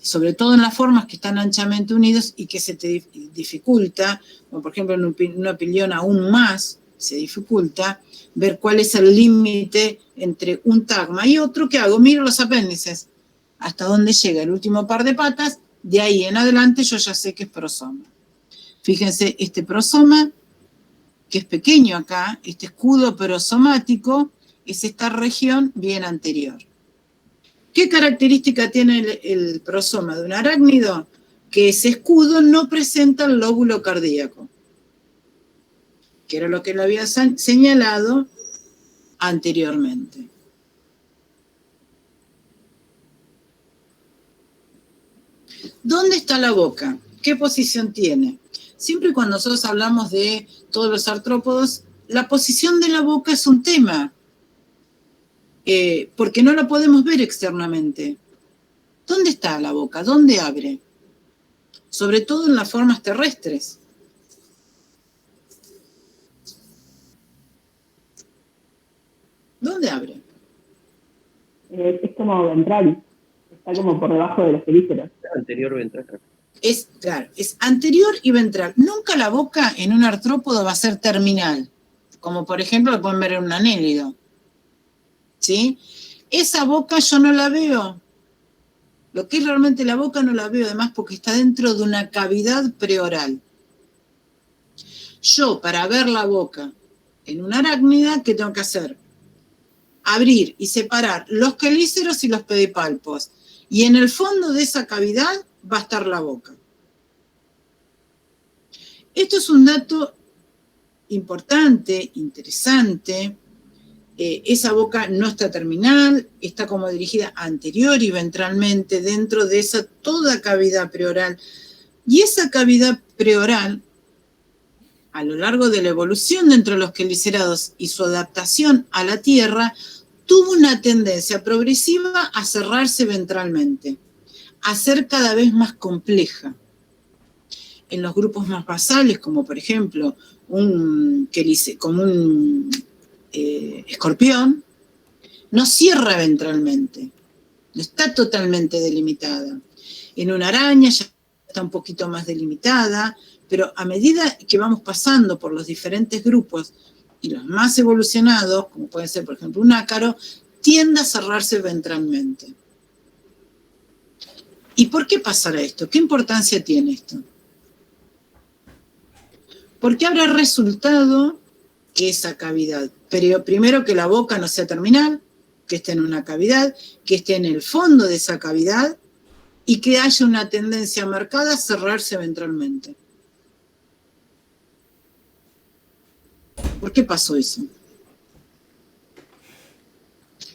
sobre todo en las formas que están anchamente unidos y que se te dificulta, como por ejemplo en una opinión aún más, se dificulta ver cuál es el límite entre un tagma y otro. ¿Qué hago? Miro los apéndices, hasta dónde llega el último par de patas, de ahí en adelante yo ya sé que es prosoma. Fíjense, este prosoma, que es pequeño acá, este escudo prosomático, es esta región bien anterior. ¿Qué característica tiene el prosoma de un arácnido? Que ese escudo no presenta el lóbulo cardíaco, que era lo que le había señalado anteriormente. ¿Dónde está la boca? ¿Qué posición tiene? Siempre cuando nosotros hablamos de todos los artrópodos, la posición de la boca es un tema, porque no la podemos ver externamente. ¿Dónde está la boca? ¿Dónde abre? Sobre todo en las formas terrestres. ¿Dónde abre? Es como ventral, está como por debajo de los quelíceros. Anterior ventral. Claro, es anterior y ventral. Nunca la boca en un artrópodo va a ser terminal, como por ejemplo lo pueden ver en un anélido. ¿Sí? Esa boca yo no la veo. Lo que es realmente la boca no la veo, además porque está dentro de una cavidad preoral. Yo, para ver la boca en una arácnida, ¿qué tengo que hacer? Abrir y separar los quelíceros y los pedipalpos. Y en el fondo de esa cavidad va a estar la boca. Esto es un dato importante, interesante. Esa boca no está terminal, está como dirigida anterior y ventralmente dentro de esa toda cavidad preoral. Y esa cavidad preoral, a lo largo de la evolución dentro de los quelicerados y su adaptación a la tierra, tuvo una tendencia progresiva a cerrarse ventralmente, a ser cada vez más compleja. En los grupos más basales, como por ejemplo un escorpión, no cierra ventralmente, no está totalmente delimitada. En una araña ya está un poquito más delimitada, pero a medida que vamos pasando por los diferentes grupos y los más evolucionados, como puede ser por ejemplo un ácaro, tiende a cerrarse ventralmente. ¿Y por qué pasará esto? ¿Qué importancia tiene esto? Porque habrá resultado que esa cavidad, pero primero que la boca no sea terminal, que esté en una cavidad, que esté en el fondo de esa cavidad y que haya una tendencia marcada a cerrarse ventralmente. ¿Por qué pasó eso?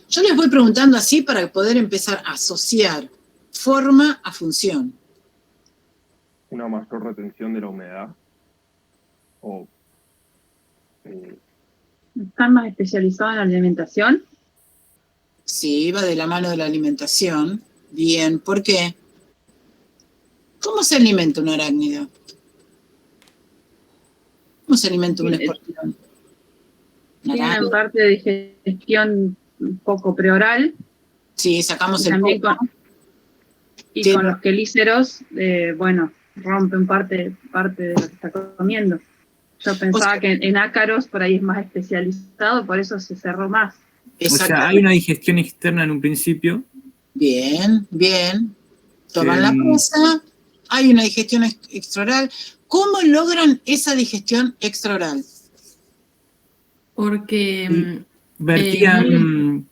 Yo les voy preguntando así para poder empezar a asociar forma a función. Una mayor retención de la humedad. ¿Están más especializados en la alimentación? Sí, va de la mano de la alimentación. Bien, ¿por qué? ¿Cómo se alimenta un arácnido? ¿Cómo se alimenta un escorpión? Tienen parte de digestión un poco preoral. Sí, sacamos el poco. Y sí, con los quelíceros, rompen parte de lo que está comiendo. Yo pensaba que en ácaros por ahí es más especializado, por eso se cerró más. O sea, hay una digestión externa en un principio. Bien, bien. Toman la presa, hay una digestión extraoral. ¿Cómo logran esa digestión extraoral? Porque vertían,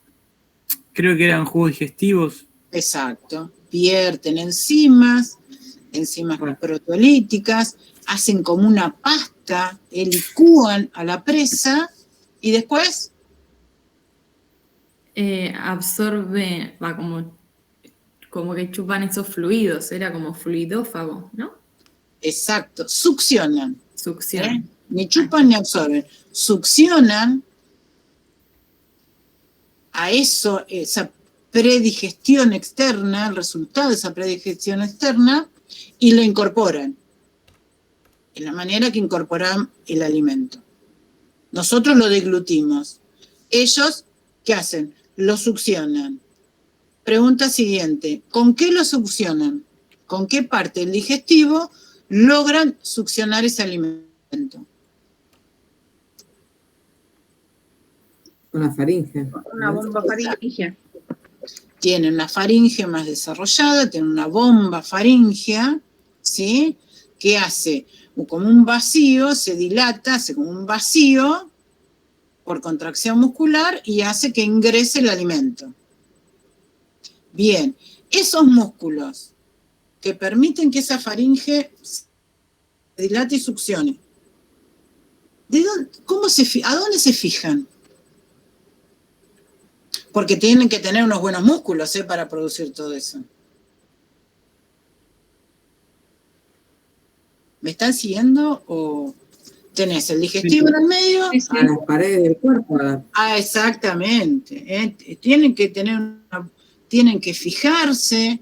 creo que eran jugos digestivos. Exacto. Vierten enzimas proteolíticas, hacen como una pasta, licúan a la presa y después absorbe, como que chupan esos fluidos, era como fluidófago, ¿no? Exacto, succionan. Succionan. Ni chupan ni absorben. Succionan a eso, esa predigestión externa, el resultado de esa predigestión externa, y lo incorporan. En la manera que incorporan el alimento. Nosotros lo deglutimos. Ellos, ¿qué hacen? lo succionan. Pregunta siguiente, ¿con qué lo succionan? ¿Con qué parte del digestivo logran succionar ese alimento? Con la faringe. Una bomba faríngea. Tienen una faringe más desarrollada, tienen una bomba faríngea, ¿sí? Que hace como un vacío, se dilata, hace como un vacío por contracción muscular y hace que ingrese el alimento. Bien, esos músculos que permiten que esa faringe se dilate y succione, ¿a dónde se fijan? Porque tienen que tener unos buenos músculos para producir todo eso. ¿Me están siguiendo o tenés el digestivo en el medio? Sí, sí. A las paredes del cuerpo. Exactamente. Tienen que fijarse,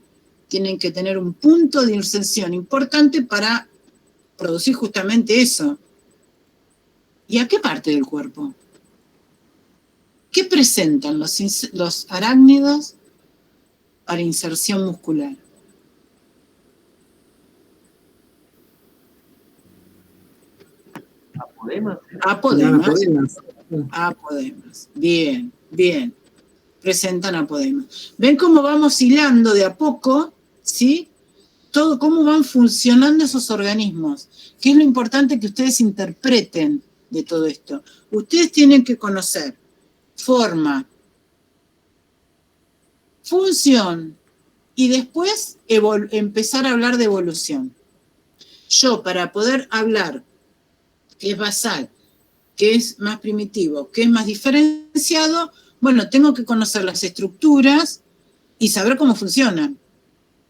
tienen que tener un punto de inserción importante para producir justamente eso. ¿Y a qué parte del cuerpo? ¿Qué presentan los arácnidos para inserción muscular? Apodemas. Bien, bien. Presentan apodemas. ¿Ven cómo vamos hilando de a poco, sí? Todo, cómo van funcionando esos organismos. ¿Qué es lo importante que ustedes interpreten de todo esto? Ustedes tienen que conocer forma, función, y después empezar a hablar de evolución. Yo, para poder hablar que es basal, que es más primitivo, que es más diferenciado, bueno, tengo que conocer las estructuras y saber cómo funcionan,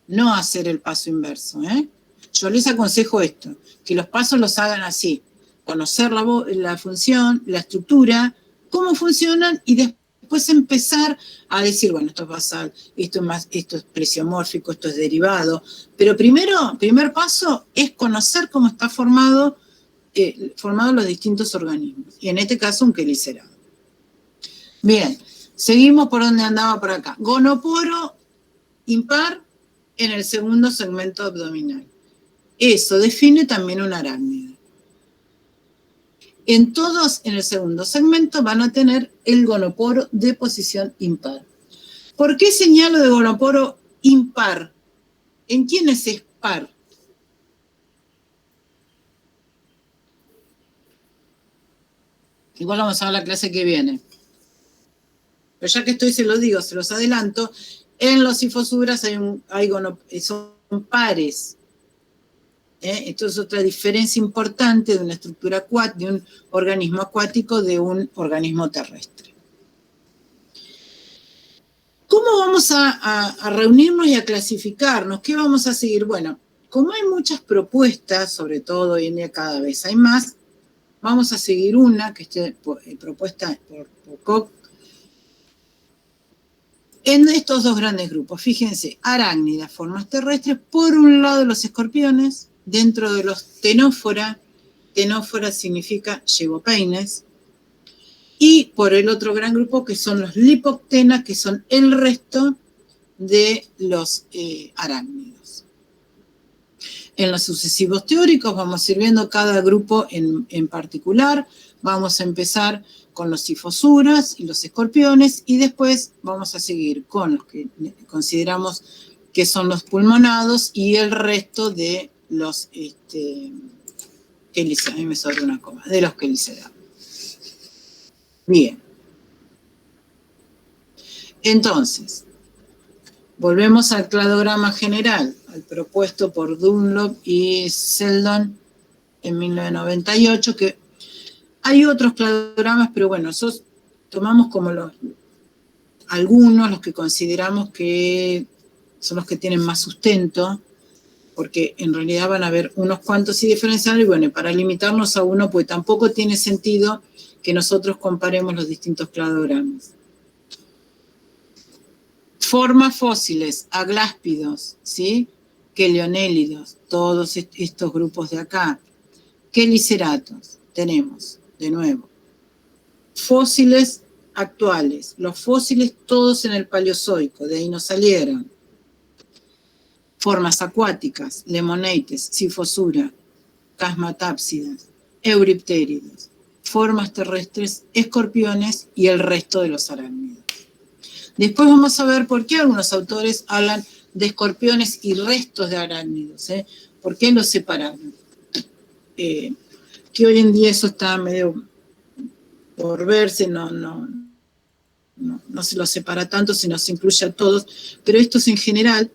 no hacer el paso inverso, ¿eh? Yo les aconsejo esto, que los pasos los hagan así, conocer la función, la estructura, cómo funcionan y después empezar a decir, bueno, esto es basal, esto es plesiomórfico, esto es derivado. Pero primer paso es conocer cómo está formados los distintos organismos. Y en este caso un quelicerado. Bien, seguimos por donde andaba por acá. Gonoporo impar en el segundo segmento abdominal. Eso define también un arácnido. En todos, en el segundo segmento, van a tener el gonoporo de posición impar. ¿Por qué señalo de gonoporo impar? ¿En quiénes es par? Igual vamos a ver la clase que viene. Pero ya que estoy, se los digo, se los adelanto. En los hifosuras son pares. Esto es otra diferencia importante de una estructura de un organismo acuático de un organismo terrestre. ¿Cómo vamos a reunirnos y a clasificarnos? ¿Qué vamos a seguir? Bueno, como hay muchas propuestas, sobre todo hoy en día cada vez hay más, vamos a seguir una que esté propuesta por Koch. En estos dos grandes grupos, fíjense, arácnidas, formas terrestres, por un lado los escorpiones, dentro de los tenófora significa llevopeines, y por el otro gran grupo que son los lipoctena, que son el resto de los arácnidos. En los sucesivos teóricos vamos a ir viendo cada grupo en particular, vamos a empezar con los hifosuras y los escorpiones, y después vamos a seguir con los que consideramos que son los pulmonados y el resto de los quelicerados. A mí me sobra una coma, de los quelicerados. Bien. Entonces, volvemos al cladograma general, al propuesto por Dunlop y Seldon en 1998, que hay otros cladogramas, pero bueno, nosotros tomamos como algunos, los que consideramos que son los que tienen más sustento, porque en realidad van a haber unos cuantos y diferenciales, y bueno, para limitarnos a uno, pues tampoco tiene sentido que nosotros comparemos los distintos cladogramas. Formas fósiles, agláspidos, ¿sí? Quelionélidos, todos estos grupos de acá. Queliceratos, tenemos, de nuevo, fósiles actuales, los fósiles todos en el Paleozoico, de ahí nos salieron formas acuáticas, lemonites, Sifosura, Casmatápsidas, Euriptéridos, formas terrestres, escorpiones y el resto de los arácnidos. Después vamos a ver por qué algunos autores hablan de escorpiones y restos de arácnidos, ¿eh? ¿Por qué los separaron? Que hoy en día eso está medio por verse, no se los separa tanto, sino se incluye a todos, pero estos en general,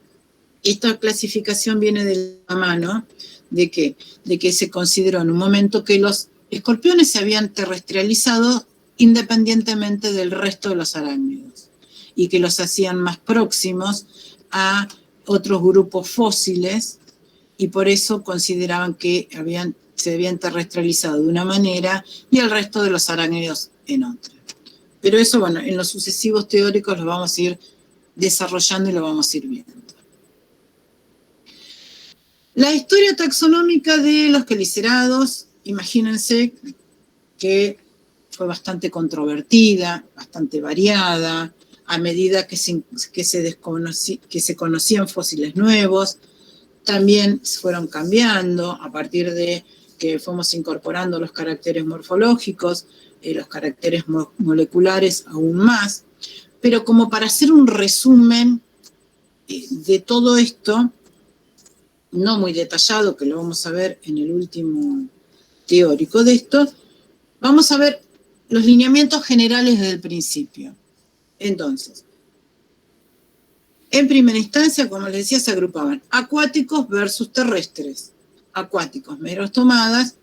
esta clasificación viene de la mano de que se consideró en un momento que los escorpiones se habían terrestrializado independientemente del resto de los arácnidos y que los hacían más próximos a otros grupos fósiles y por eso consideraban que se habían terrestrializado de una manera y el resto de los arácnidos en otra. Pero eso, bueno, en los sucesivos teóricos lo vamos a ir desarrollando y lo vamos a ir viendo. La historia taxonómica de los quelicerados, imagínense que fue bastante controvertida, bastante variada, a medida que se conocían fósiles nuevos, también fueron cambiando a partir de que fuimos incorporando los caracteres morfológicos, los caracteres moleculares aún más, pero como para hacer un resumen de todo esto, no muy detallado, que lo vamos a ver en el último teórico de esto, vamos a ver los lineamientos generales desde el principio. Entonces, en primera instancia, como les decía, se agrupaban acuáticos versus terrestres. Acuáticos, merostomadas,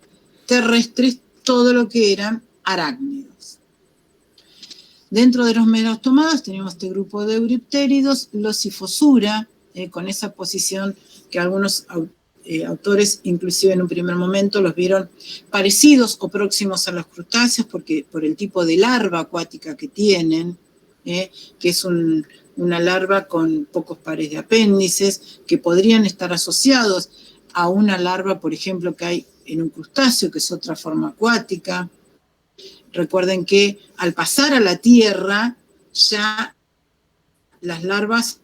terrestres, todo lo que eran arácnidos. Dentro de los merostomadas teníamos este grupo de euriptéridos, los Sifosura, con esa posición que algunos autores, inclusive en un primer momento, los vieron parecidos o próximos a los crustáceos por el tipo de larva acuática que tienen, que es una larva con pocos pares de apéndices, que podrían estar asociados a una larva, por ejemplo, que hay en un crustáceo, que es otra forma acuática. Recuerden que al pasar a la tierra, ya las larvas,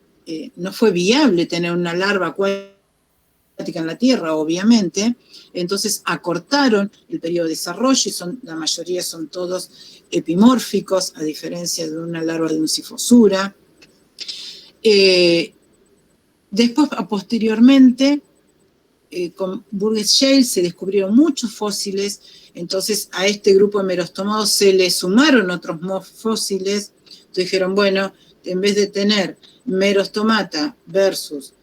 no fue viable tener una larva acuática en la tierra, obviamente, entonces acortaron el periodo de desarrollo y la mayoría son todos epimórficos, a diferencia de una larva de un Sifosura. Después, posteriormente, con Burgess-Shale se descubrieron muchos fósiles, entonces a este grupo de merostomados se le sumaron otros fósiles, entonces dijeron, bueno, en vez de tener merostomata versus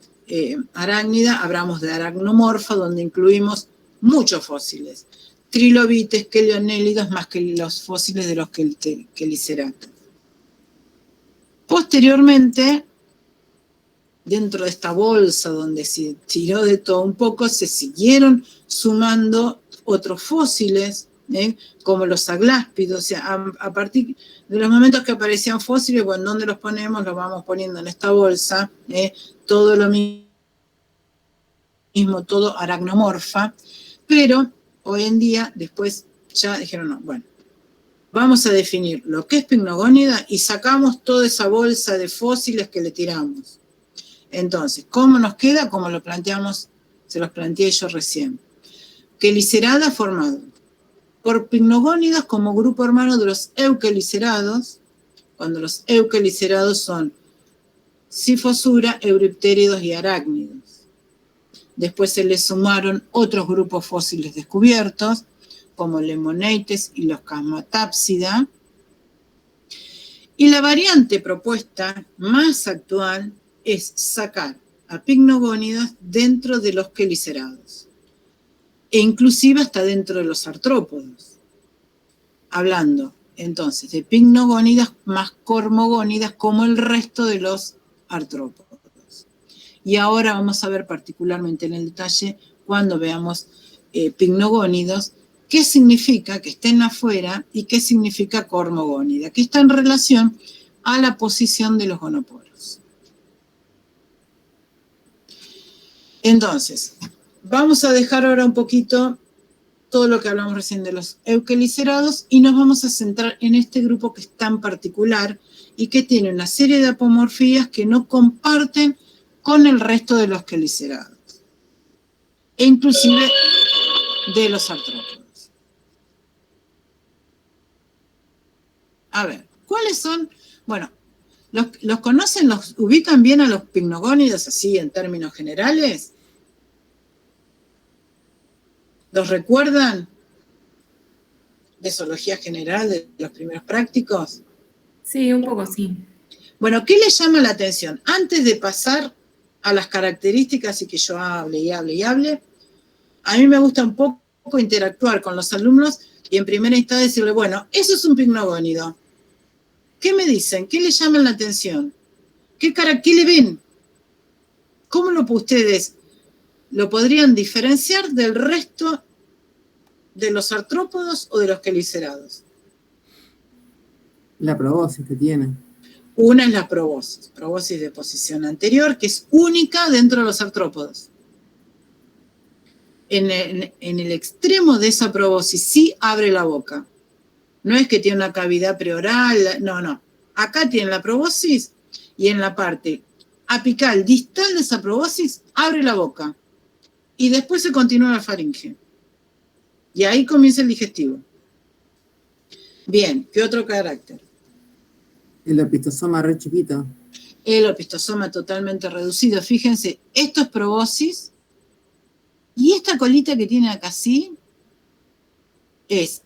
arácnida, hablamos de aracnomorfa, donde incluimos muchos fósiles, trilobites, quelionélidos, más que los fósiles de los queliceratos. Posteriormente, dentro de esta bolsa donde se tiró de todo un poco, se siguieron sumando otros fósiles, como los agláspidos. O sea, a partir de los momentos que aparecían fósiles, bueno, ¿dónde los ponemos? Los vamos poniendo en esta bolsa, todo lo mismo, todo aracnomorfa, pero hoy en día, después ya dijeron, no, bueno, vamos a definir lo que es Pycnogónida y sacamos toda esa bolsa de fósiles que le tiramos. Entonces, ¿cómo nos queda? Como lo planteamos, se los planteé yo recién. Quelicerada formado por Pycnogónidas como grupo hermano de los euquelicerados, cuando los euquelicerados son Sifosura, euriptéridos y arácnidos. Después se les sumaron otros grupos fósiles descubiertos, como lemonites y los Casmatápsida. Y la variante propuesta más actual es sacar a Pycnogónidas dentro de los quelicerados, e inclusive hasta dentro de los artrópodos. Hablando entonces de Pycnogónidas más Cormogónidas como el resto de los artrópodos. Y ahora vamos a ver particularmente en el detalle, cuando veamos Pycnogónidos, qué significa que estén afuera y qué significa Cormogónida, que está en relación a la posición de los gonoporos. Entonces, vamos a dejar ahora un poquito todo lo que hablamos recién de los euquelicerados y nos vamos a centrar en este grupo que es tan particular y que tiene una serie de apomorfías que no comparten con el resto de los quelicerados, e inclusive de los artrópodos. A ver, ¿cuáles son? Bueno, ¿los conocen, los ubican bien a los picnogónidos así en términos generales? ¿Los recuerdan? ¿De zoología general, de los primeros prácticos? Sí, un poco sí. Bueno, ¿qué les llama la atención? Antes de pasar a las características y que yo hable y hable y hable, a mí me gusta un poco interactuar con los alumnos y en primera instancia decirle, bueno, eso es un picnogónido. ¿Qué me dicen? ¿Qué les llama la atención? ¿Qué le ven? ¿Cómo ustedes lo podrían diferenciar del resto de los artrópodos o de los quelicerados? La probóscis que tiene. Una es la probóscis de posición anterior, que es única dentro de los artrópodos. En el extremo de esa probóscis sí abre la boca. No es que tiene una cavidad preoral, no. Acá tiene la probóscis y en la parte apical distal de esa probóscis abre la boca. Y después se continúa la faringe. Y ahí comienza el digestivo. Bien, ¿qué otro carácter? El opistosoma re chiquito. El opistosoma totalmente reducido. Fíjense, esto es probóscis. Y esta colita que tiene acá así es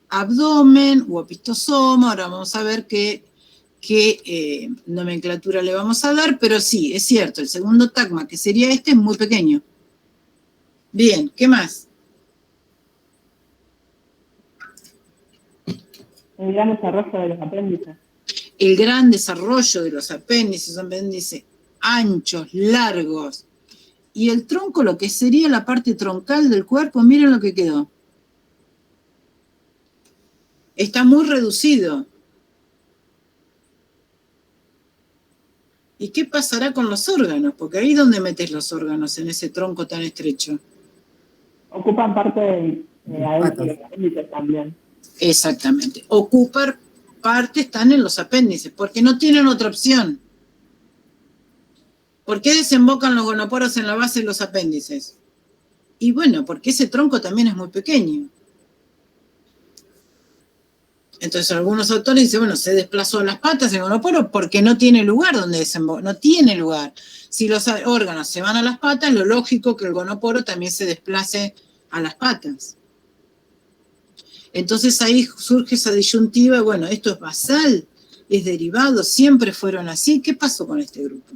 abdomen u opistosoma. Ahora vamos a ver qué nomenclatura le vamos a dar, pero sí, es cierto, el segundo tagma, que sería este, es muy pequeño. Bien, ¿qué más? El gran desarrollo de los apéndices. El gran desarrollo de los apéndices, anchos, largos. Y el tronco, lo que sería la parte troncal del cuerpo, miren lo que quedó. Está muy reducido. ¿Y qué pasará con los órganos? Porque ahí es donde metes los órganos, en ese tronco tan estrecho. Ocupan parte adentro de los apéndices también. Exactamente. Ocupar parte están en los apéndices, porque no tienen otra opción. ¿Por qué desembocan los gonoporos en la base de los apéndices? Y bueno, porque ese tronco también es muy pequeño. Entonces algunos autores dicen, bueno, se desplazó a las patas el gonoporo porque no tiene lugar donde desembocar, no tiene lugar. Si los órganos se van a las patas, lo lógico que el gonoporo también se desplace a las patas. Entonces ahí surge esa disyuntiva, bueno, esto es basal, es derivado, siempre fueron así. ¿Qué pasó con este grupo?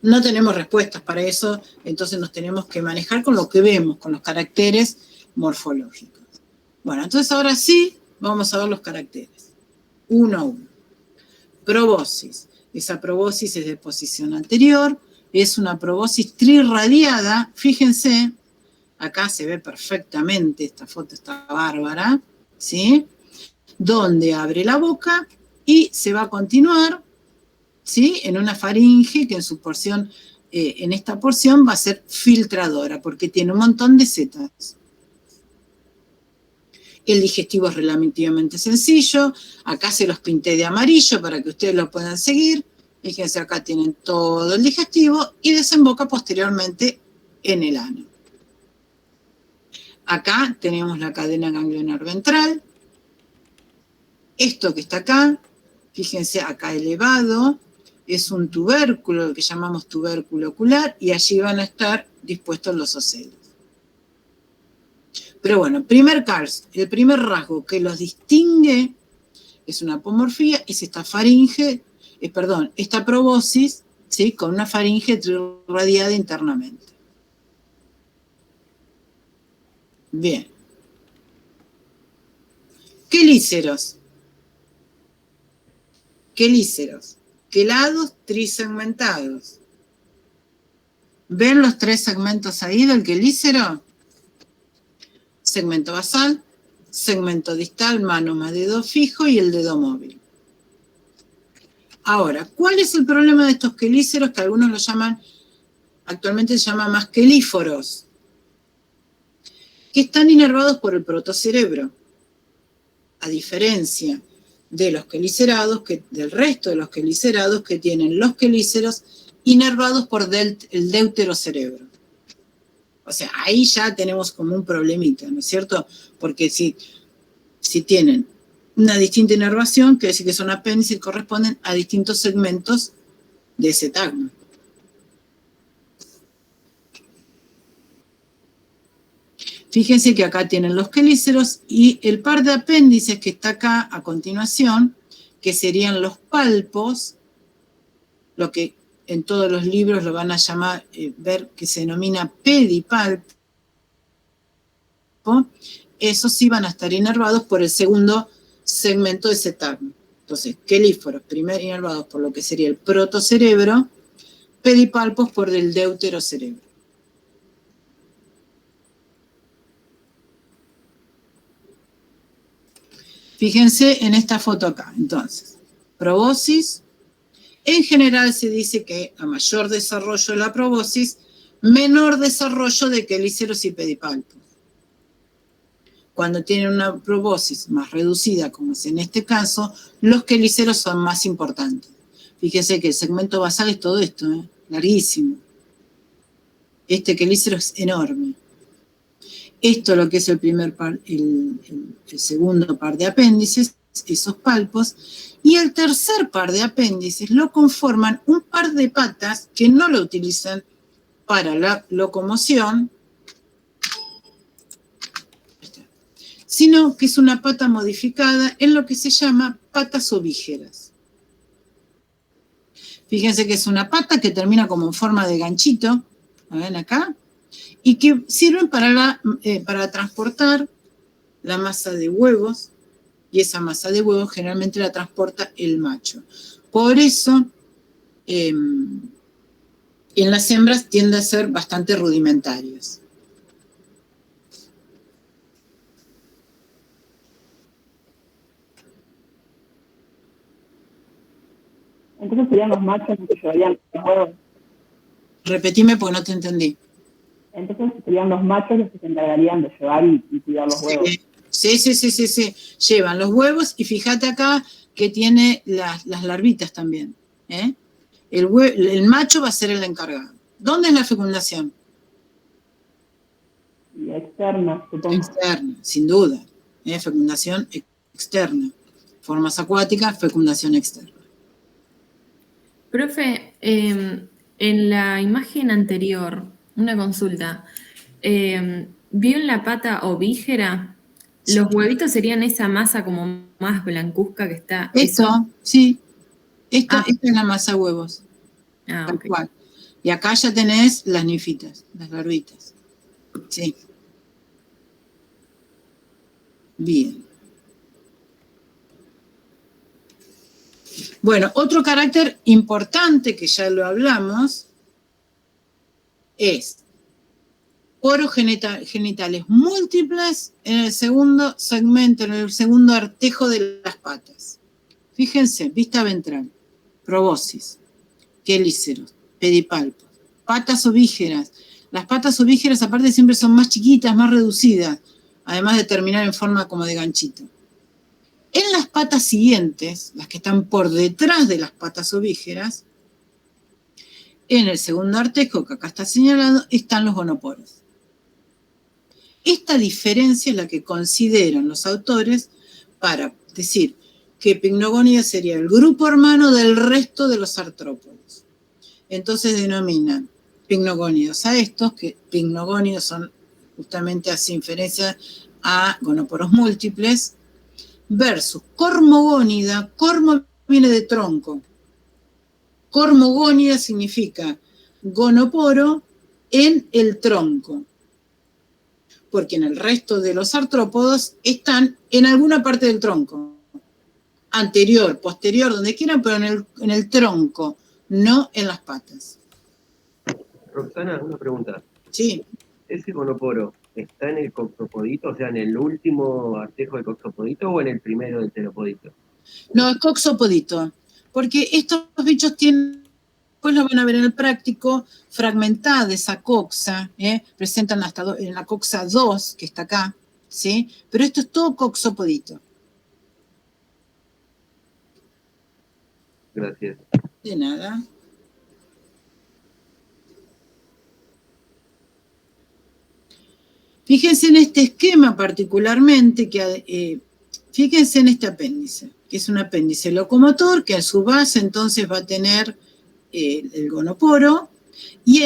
No tenemos respuestas para eso, entonces nos tenemos que manejar con lo que vemos, con los caracteres morfológicos. Bueno, entonces ahora sí, vamos a ver los caracteres, uno a uno. Probóscis. Esa probóscis es de posición anterior, es una probóscis trirradiada, fíjense, acá se ve perfectamente, esta foto está bárbara, ¿sí? Donde abre la boca y se va a continuar, ¿sí? En una faringe que en su porción, en esta porción va a ser filtradora, porque tiene un montón de setas. El digestivo es relativamente sencillo. Acá se los pinté de amarillo para que ustedes lo puedan seguir. Fíjense, acá tienen todo el digestivo y desemboca posteriormente en el ano. Acá tenemos la cadena ganglionar ventral. Esto que está acá, fíjense, acá elevado, es un tubérculo, lo que llamamos tubérculo ocular, y allí van a estar dispuestos los ocelos. Pero bueno, el primer rasgo que los distingue es una apomorfía, es esta faringe, esta probóscis, ¿sí? Con una faringe trirradiada internamente. Bien. Quelíceros. Quelados trisegmentados. ¿Ven los tres segmentos ahí del quelícero? Segmento basal, segmento distal, mano más dedo fijo y el dedo móvil. Ahora, ¿cuál es el problema de estos quelíceros que algunos lo llaman, actualmente se llaman más quelíforos? que están inervados por el protocerebro, a diferencia de los quelicerados, del resto de los quelicerados que tienen los quelíceros inervados por el deuterocerebro. O sea, ahí ya tenemos como un problemita, ¿no es cierto? Porque si tienen una distinta inervación, quiere decir que son apéndices y corresponden a distintos segmentos de ese tagma. Fíjense que acá tienen los quelíceros y el par de apéndices que está acá a continuación, que serían los palpos, lo que en todos los libros lo van a llamar, ver que se denomina pedipalpo, esos sí van a estar inervados por el segundo segmento de ese tagma. Entonces, quelíforos, primero inervados por lo que sería el protocerebro, pedipalpos por el deuterocerebro. Fíjense en esta foto acá, entonces, probosis. En general se dice que a mayor desarrollo de la probosis, menor desarrollo de quelíceros y pedipalpos. Cuando tienen una probosis más reducida, como es en este caso, los quelíceros son más importantes. Fíjense que el segmento basal es todo esto, larguísimo. Este quelícero es enorme. Esto es lo que es el primer par, el segundo par de apéndices, esos palpos, y el tercer par de apéndices lo conforman un par de patas que no lo utilizan para la locomoción, sino que es una pata modificada en lo que se llama patas ovígeras. Fíjense que es una pata que termina como en forma de ganchito, ¿lo ven acá? Y que sirven para transportar la masa de huevos, y esa masa de huevos generalmente la transporta el macho. Por eso, en las hembras tiende a ser bastante rudimentarios. Entonces serían los machos los que llevarían los huevos. Repetime porque no te entendí. Entonces serían los machos los que se encargarían de llevar y cuidar los huevos. Sí. Llevan los huevos y fíjate acá que tiene las larvitas también. El macho va a ser el encargado. ¿Dónde es la fecundación? Y externa, supongo. Externa, sin duda. Fecundación externa. Formas acuáticas, fecundación externa. Profe, en la imagen anterior, una consulta, ¿vio en la pata ovígera? Sí. ¿Los huevitos serían esa masa como más blancuzca que está? Eso, sí. Esta es la masa huevos. Tal Ok. cual. Y acá ya tenés las ninfitas, las larvitas. Sí. Bien. Bueno, otro carácter importante que ya lo hablamos es poros genitales múltiples en el segundo segmento, en el segundo artejo de las patas. Fíjense, vista ventral, probosis, quelíceros, pedipalpos, patas ovígeras. Las patas ovígeras aparte siempre son más chiquitas, más reducidas, además de terminar en forma como de ganchito. En las patas siguientes, las que están por detrás de las patas ovígeras, en el segundo artejo, que acá está señalado, están los gonoporos. Esta diferencia es la que consideran los autores para decir que Pycnogonida sería el grupo hermano del resto de los artrópodos. Entonces denominan Pycnogónidos a estos, que Pycnogónidos son justamente hace inferencia a gonoporos múltiples, versus Cormogónida. Cormo viene de tronco. Cormogónida significa gonoporo en el tronco, porque en el resto de los artrópodos están en alguna parte del tronco, anterior, posterior, donde quieran, pero en el tronco, no en las patas. Roxana, una pregunta. Sí. ¿Ese gonoporo está en el coxopodito, o sea, en el último artejo del coxopodito o en el primero del teropodito? No, es coxopodito, porque estos bichos tienen después lo van a ver en el práctico, fragmentada esa coxa, presentan hasta en la coxa 2, que está acá, ¿sí? Pero esto es todo coxopodito. Gracias. De nada. Fíjense en este esquema particularmente, fíjense en este apéndice, que es un apéndice locomotor, que en su base entonces va a tener el gonoporo, y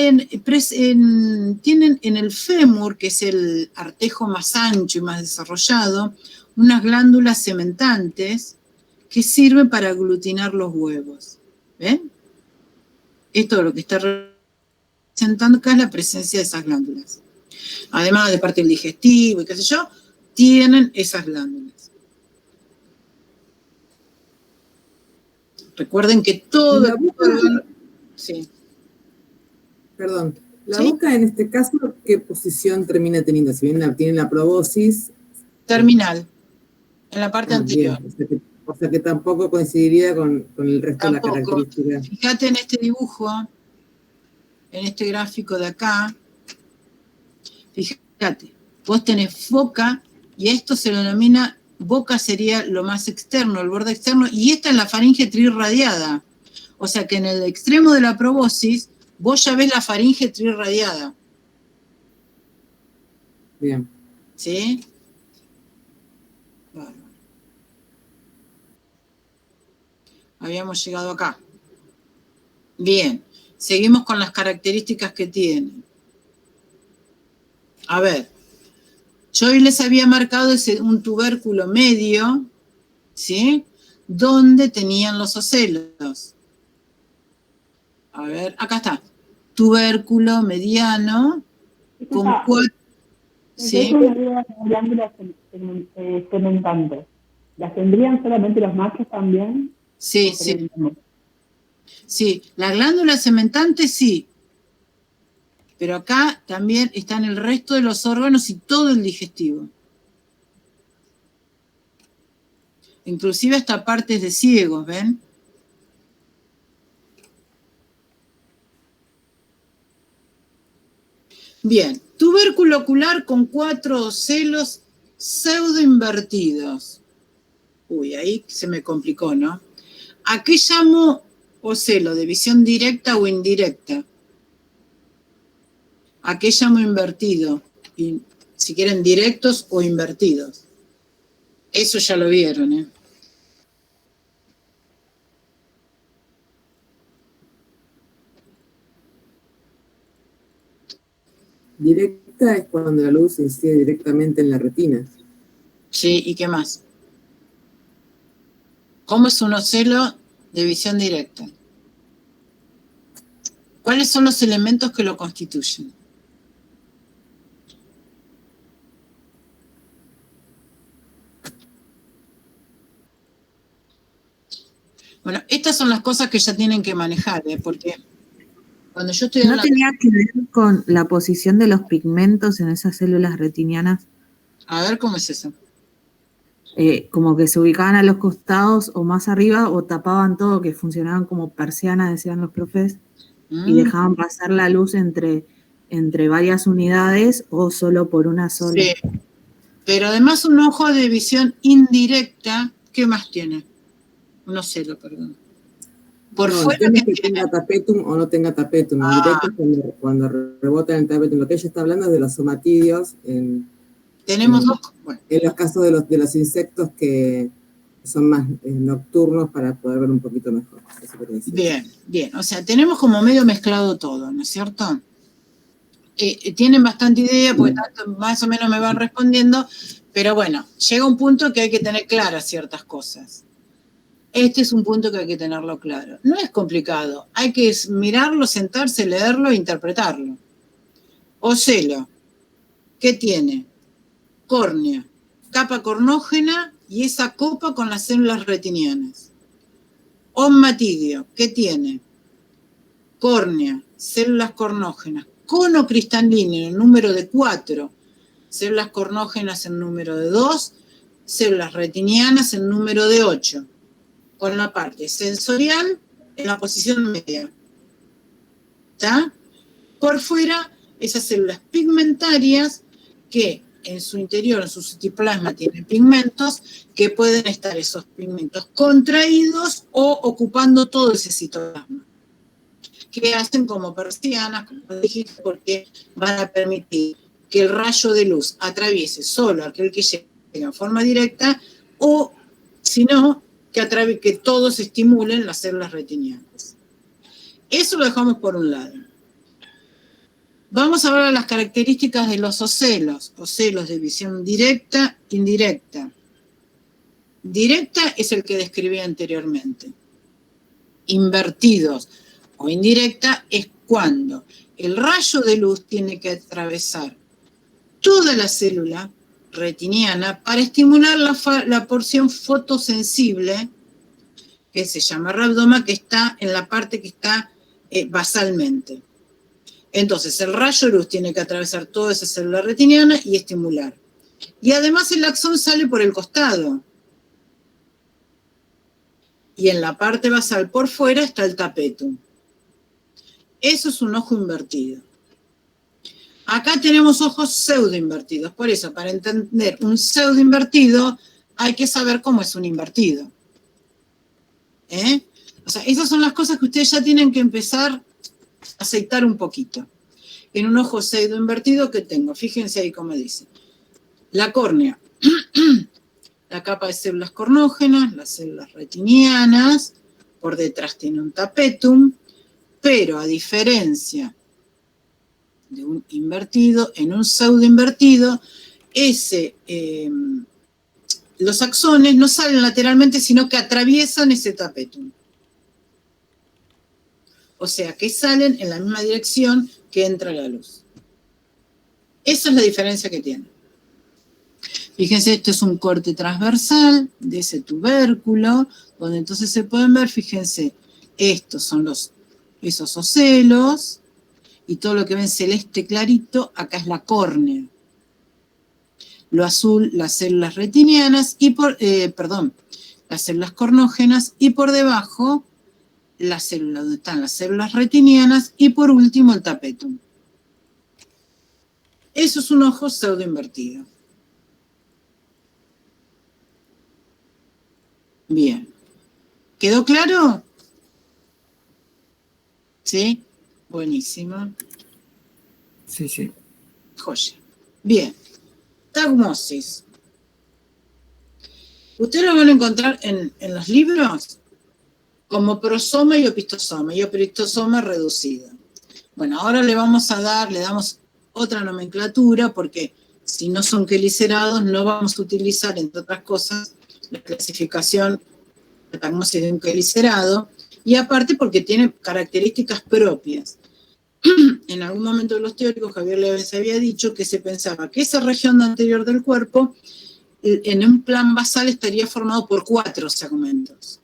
tienen en el fémur, que es el artejo más ancho y más desarrollado, unas glándulas sementantes que sirven para aglutinar los huevos. ¿Ven? Esto es lo que está representando acá, es la presencia de esas glándulas. Además de parte del digestivo y qué sé yo, tienen esas glándulas. Recuerden que todo... La boca, sí. Perdón, la ¿Sí? boca en este caso, ¿qué posición termina teniendo? Si bien tiene la proboscis... Terminal, en la parte anterior. Bien, o sea que tampoco coincidiría con el resto Tampoco. de la característica. Fíjate en este dibujo, en este gráfico de acá, fíjate, vos tenés boca, y esto se lo denomina, boca sería lo más externo, el borde externo, y esta es la faringe trirradiada. O sea que en el extremo de la proboscis, vos ya ves la faringe trirradiada. Bien. ¿Sí? Bueno. Habíamos llegado acá. Bien, seguimos con las características que tienen. A ver, yo hoy les había marcado un tubérculo medio, ¿sí? Donde tenían los ocelos. A ver, acá está. Tubérculo mediano con Disculpa, 4... me ¿Sí? quedé con una duda de las glándulas sementantes. ¿Las tendrían solamente los machos también? Sí, sí. Sí, las glándulas sementantes sí. Pero acá también están el resto de los órganos y todo el digestivo. Inclusive hasta partes de ciegos, ¿ven? Bien, tubérculo ocular con 4 ocelos pseudoinvertidos. Uy, ahí se me complicó, ¿no? ¿A qué llamo ocelo? ¿De visión directa o indirecta? ¿A qué llamo invertido? Y, si quieren, directos o invertidos. Eso ya lo vieron, ¿eh? Directa es cuando la luz incide directamente en la retina. Sí, ¿y qué más? ¿Cómo es un ocelo de visión directa? ¿Cuáles son los elementos que lo constituyen? Bueno, estas son las cosas que ya tienen que manejar, ¿eh? Porque cuando yo estoy ¿No hablando... tenía que ver con la posición de los pigmentos en esas células retinianas? A ver, ¿cómo es eso? Como que se ubicaban a los costados o más arriba o tapaban todo, que funcionaban como persianas, decían los profes, y dejaban pasar la luz entre varias unidades o solo por una sola. Sí, pero además un ojo de visión indirecta, ¿qué más tiene? Un ocelo, perdón. Por No, fuera el tema que es que tenga tapetum o no tenga tapetum. Ah. Indirecto es cuando rebota en el tapetum. Lo que ella está hablando es de los somatidios tenemos dos... Bueno, en los casos de los insectos que son más nocturnos para poder ver un poquito mejor. Eso quería decir. bien, bien. O sea, tenemos como medio mezclado todo, ¿no es cierto? Tienen bastante idea, porque tanto, más o menos me van respondiendo, pero bueno, llega un punto que hay que tener claras ciertas cosas. Este es un punto que hay que tenerlo claro. No es complicado, hay que mirarlo, sentarse, leerlo e interpretarlo. Ocelo, ¿qué tiene? Córnea, capa cornógena y esa copa con las células retinianas. Ommatidio, ¿qué tiene? Córnea, células cornógenas, cono cristalino en número de 4, células cornógenas en número de 2, células retinianas en número de 8, con la parte sensorial en la posición media. ¿Está? Por fuera, esas células pigmentarias que en su interior, en su citoplasma, tienen pigmentos, que pueden estar esos pigmentos contraídos o ocupando todo ese citoplasma, que hacen como persianas, como dijiste, porque van a permitir que el rayo de luz atraviese solo aquel que llega en forma directa, o si no, que todos estimulen las células retinianas. Eso lo dejamos por un lado. Vamos a ver las características de los ocelos de visión directa, indirecta. Directa es el que describí anteriormente. Invertidos o indirecta es cuando el rayo de luz tiene que atravesar toda la célula retiniana para estimular la porción fotosensible, que se llama rabdoma, que está en la parte que está basalmente. Entonces, el rayo de luz tiene que atravesar toda esa célula retiniana y estimular. Y además el axón sale por el costado. Y en la parte basal por fuera está el tapetum. Eso es un ojo invertido. Acá tenemos ojos pseudoinvertidos. Por eso, para entender un pseudoinvertido, hay que saber cómo es un invertido. O sea, esas son las cosas que ustedes ya tienen que empezar a aceitar un poquito. En un ojo pseudoinvertido, ¿qué tengo? Fíjense ahí cómo dice. La córnea. La capa de células cornógenas, las células retinianas, por detrás tiene un tapetum, pero a diferencia de un invertido, en un pseudoinvertido, los axones no salen lateralmente, sino que atraviesan ese tapetum. O sea, que salen en la misma dirección que entra la luz. Esa es la diferencia que tiene. Fíjense, esto es un corte transversal de ese tubérculo, donde entonces se pueden ver, fíjense, estos son esos ocelos, y todo lo que ven celeste clarito, acá es la córnea. Lo azul, las células retinianas, las células cornógenas, y por debajo, la célula donde están las células retinianas, y por último el tapetum. Eso es un ojo pseudoinvertido. Bien. ¿Quedó claro? ¿Sí? Buenísimo. Sí, sí. Joya. Bien. Tagmosis. Ustedes lo van a encontrar en los libros como prosoma y opistosoma reducido. Bueno, ahora le damos otra nomenclatura porque si no son quelicerados no vamos a utilizar, entre otras cosas, la clasificación de tagmosis de un quelicerado, y aparte porque tiene características propias. En algún momento de los teóricos, Javier Levens había dicho que se pensaba que esa región anterior del cuerpo, en un plan basal, estaría formado por 4 segmentos.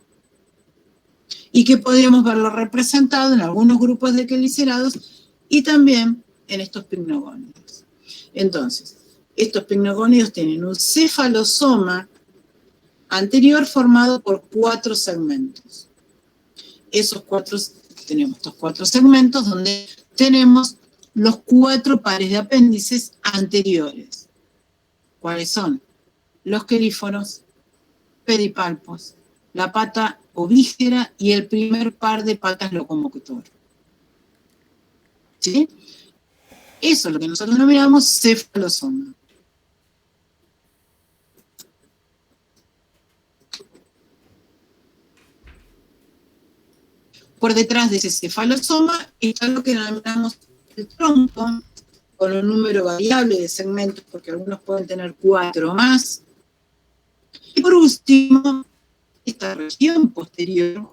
Y que podríamos verlo representado en algunos grupos de quelicerados y también en estos picnogónidos. Entonces, estos picnogónidos tienen un cefalosoma anterior formado por 4 segmentos. Tenemos estos 4 segmentos donde tenemos los 4 pares de apéndices anteriores. ¿Cuáles son? Los quelíforos, pedipalpos, la pata ovígera y el primer par de patas locomotor. ¿Sí? Eso es lo que nosotros denominamos cefalosoma. Por detrás de ese cefalosoma está lo que denominamos el tronco, con un número variable de segmentos, porque algunos pueden tener 4 o más. Y por último, esta región posterior,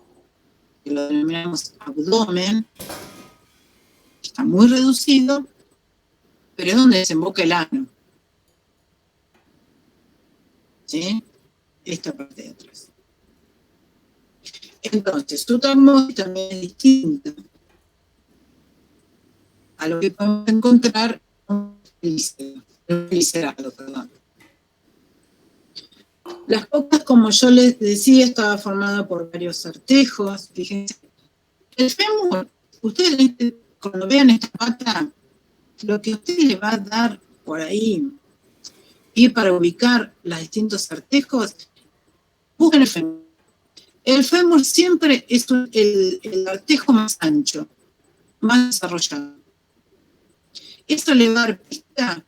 que lo denominamos abdomen, está muy reducido, pero es donde desemboca el ano. ¿Sí? Esta parte de atrás. Entonces, su tagmosis también es distinta a lo que podemos encontrar en un glicerado. Las cocas, como yo les decía, estaba formada por varios artejos. Fíjense, el fémur, ustedes cuando vean esta pata, lo que a ustedes les va a dar por ahí pie para ubicar los distintos artejos, busquen el fémur. El fémur siempre es el artejo más ancho, más desarrollado. Esto le va a dar pista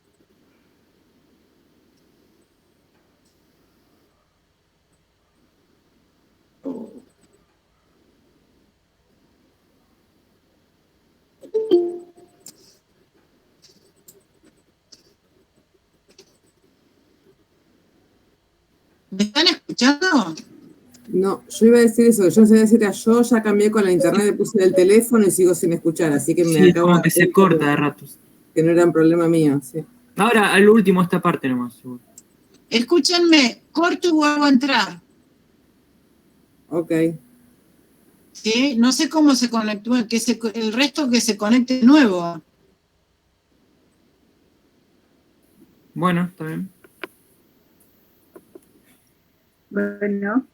¿Me están escuchando? No, yo iba a decir eso, yo se iba a decir yo ya cambié con la internet, le puse el teléfono y sigo sin escuchar, así que me Sí, acabo como de que se corta de ratos. que no era un problema mío, sí. Ahora, al último, esta parte nomás. Seguro. Escúchenme, corto y vuelvo a entrar. Ok. ¿Sí? No sé cómo se conectó, el resto que se conecte de nuevo. Bueno, está bien. Bueno,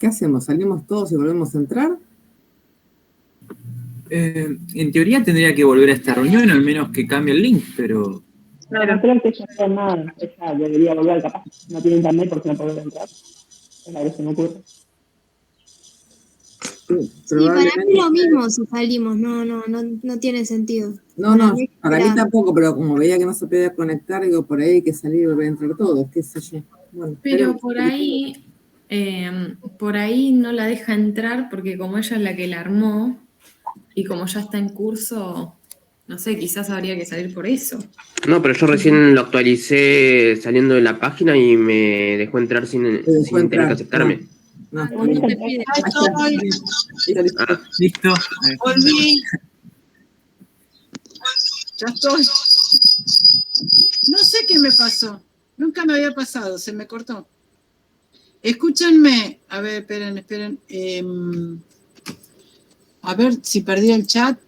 ¿Qué hacemos? ¿Salimos todos y volvemos a entrar? En teoría tendría que volver a esta reunión, al menos que cambie el link, pero... No creo que ella sea nada. Ella debería volver, capaz. No tiene internet porque no puede entrar. Es la que se me ocurre. Sí, para mí lo mismo si salimos, no tiene sentido. No, para mí tampoco, pero como veía que no se podía conectar, digo, por ahí hay que salir y volver a entrar todos, qué sé yo. Bueno, Pero por ahí no la deja entrar porque como ella es la que la armó y como ya está en curso, no sé, quizás habría que salir por eso. No, pero yo recién lo actualicé saliendo de la página y me dejó entrar sin tener que aceptarme. No, No te pide. Listo. Volví. Ya estoy. No sé qué me pasó. Nunca me había pasado, se me cortó. Escúchenme. A ver, esperen. A ver si perdí el chat.